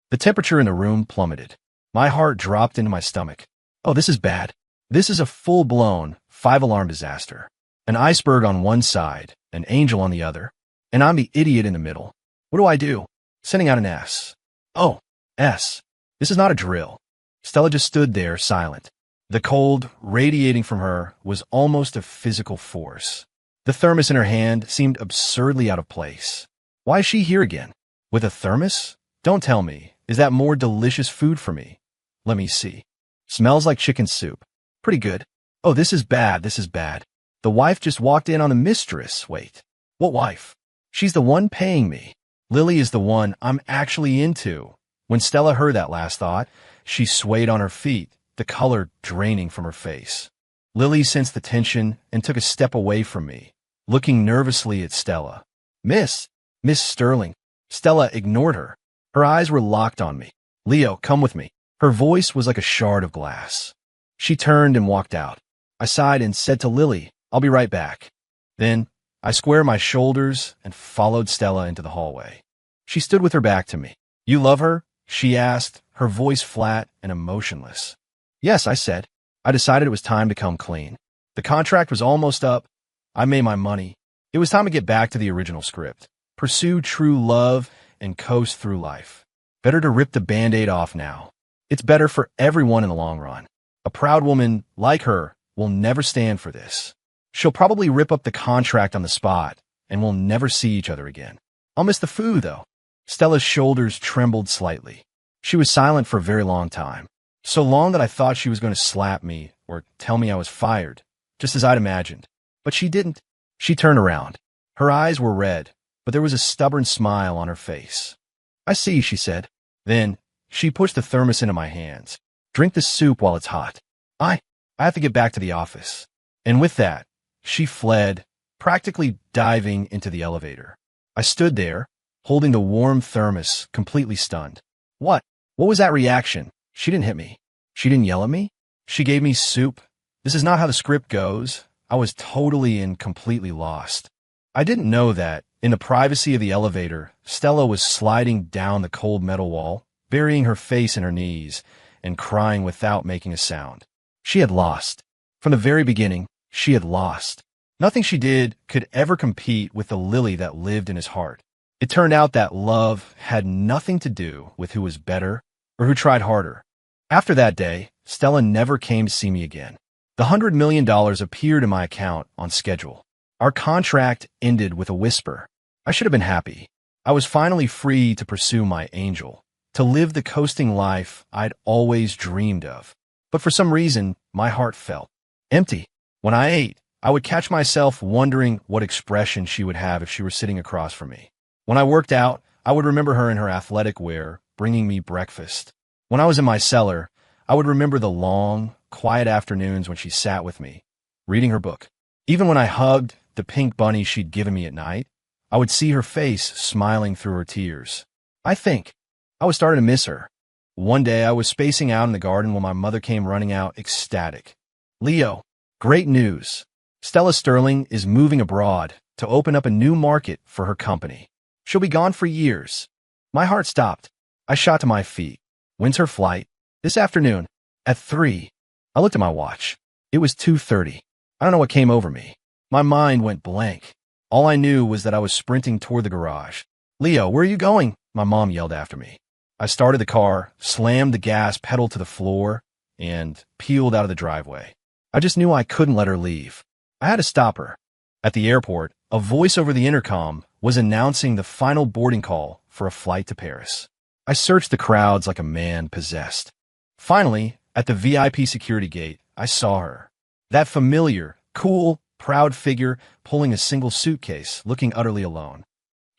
The temperature in the room plummeted. My heart dropped into my stomach. Oh, this is bad. This is a full-blown 5-alarm disaster. An iceberg on one side, an angel on the other, and I'm the idiot in the middle. What do I do? Sending out an S. Oh, S. This is not a drill. Stella just stood there, silent. The cold radiating from her was almost a physical force. The thermos in her hand seemed absurdly out of place. Why is she here again? With a thermos? Don't tell me. Is that more delicious food for me? Let me see. Smells like chicken soup. Pretty good. Oh, this is bad. This is bad. The wife just walked in on the mistress. Wait. What wife? She's the one paying me. Lily is the one I'm actually into. When Stella heard that last thought, she swayed on her feet, the color draining from her face. Lily sensed the tension and took a step away from me, looking nervously at Stella. Miss Sterling. Stella ignored her. Her eyes were locked on me. Leo, come with me. Her voice was like a shard of glass. She turned and walked out. I sighed and said to Lily, I'll be right back. Then I squared my shoulders and followed Stella into the hallway. She stood with her back to me. You love her? She asked, her voice flat and emotionless. Yes, I said. I decided it was time to come clean. The contract was almost up. I made my money. It was time to get back to the original script. Pursue true love and coast through life. Better to rip the Band-Aid off now. It's better for everyone in the long run. A proud woman like her will never stand for this. She'll probably rip up the contract on the spot, and we'll never see each other again. I'll miss the food, though. Stella's shoulders trembled slightly. She was silent for a very long time. So long that I thought she was going to slap me or tell me I was fired, just as I'd imagined. But she didn't. She turned around. Her eyes were red, but there was a stubborn smile on her face. I see, she said. Then she pushed the thermos into my hands. Drink the soup while it's hot. I have to get back to the office. And with that, she fled, practically diving into the elevator. I stood there, holding the warm thermos, completely stunned. What? What was that reaction? She didn't hit me. She didn't yell at me. She gave me soup. This is not how the script goes. I was totally and completely lost. I didn't know that, in the privacy of the elevator, Stella was sliding down the cold metal wall, burying her face in her knees, and crying without making a sound. She had lost. From the very beginning, she had lost. Nothing she did could ever compete with the Lily that lived in his heart. It turned out that love had nothing to do with who was better or who tried harder. After that day, Stella never came to see me again. The $100 million appeared in my account on schedule. Our contract ended with a whisper. I should have been happy. I was finally free to pursue my angel, to live the coasting life I'd always dreamed of. But for some reason, my heart felt empty. When I ate, I would catch myself wondering what expression she would have if she were sitting across from me. When I worked out, I would remember her in her athletic wear, bringing me breakfast. When I was in my cellar, I would remember the long, quiet afternoons when she sat with me, reading her book. Even when I hugged the pink bunny she'd given me at night, I would see her face smiling through her tears. I think I was starting to miss her. One day I was spacing out in the garden when my mother came running out, ecstatic. Leo, great news. Stella Sterling is moving abroad to open up a new market for her company. She'll be gone for years. My heart stopped. I shot to my feet. When's her flight? This afternoon, at 3. I looked at my watch. It was 2:30. I don't know what came over me. My mind went blank. All I knew was that I was sprinting toward the garage. Leo, where are you going? My mom yelled after me. I started the car, slammed the gas pedal to the floor, and peeled out of the driveway. I just knew I couldn't let her leave. I had to stop her. At the airport, a voice over the intercom was announcing the final boarding call for a flight to Paris. I searched the crowds like a man possessed. Finally, at the VIP security gate, I saw her. That familiar, cool, proud figure pulling a single suitcase, looking utterly alone.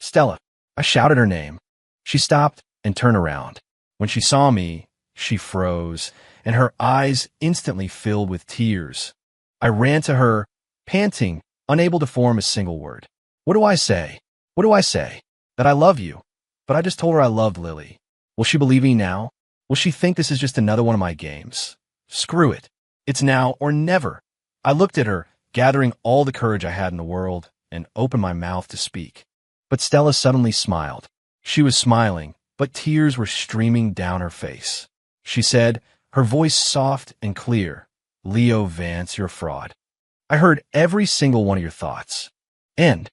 Stella. I shouted her name. She stopped and turned around. When she saw me, she froze, and her eyes instantly filled with tears. I ran to her, panting, unable to form a single word. What do I say? What do I say? That I love you. But I just told her I loved Lily. Will she believe me now? Will she think this is just another one of my games? Screw it. It's now or never. I looked at her, gathering all the courage I had in the world, and opened my mouth to speak. But Stella suddenly smiled. She was smiling, but tears were streaming down her face. She said, her voice soft and clear, "Leo Vance, you're a fraud. I heard every single one of your thoughts. And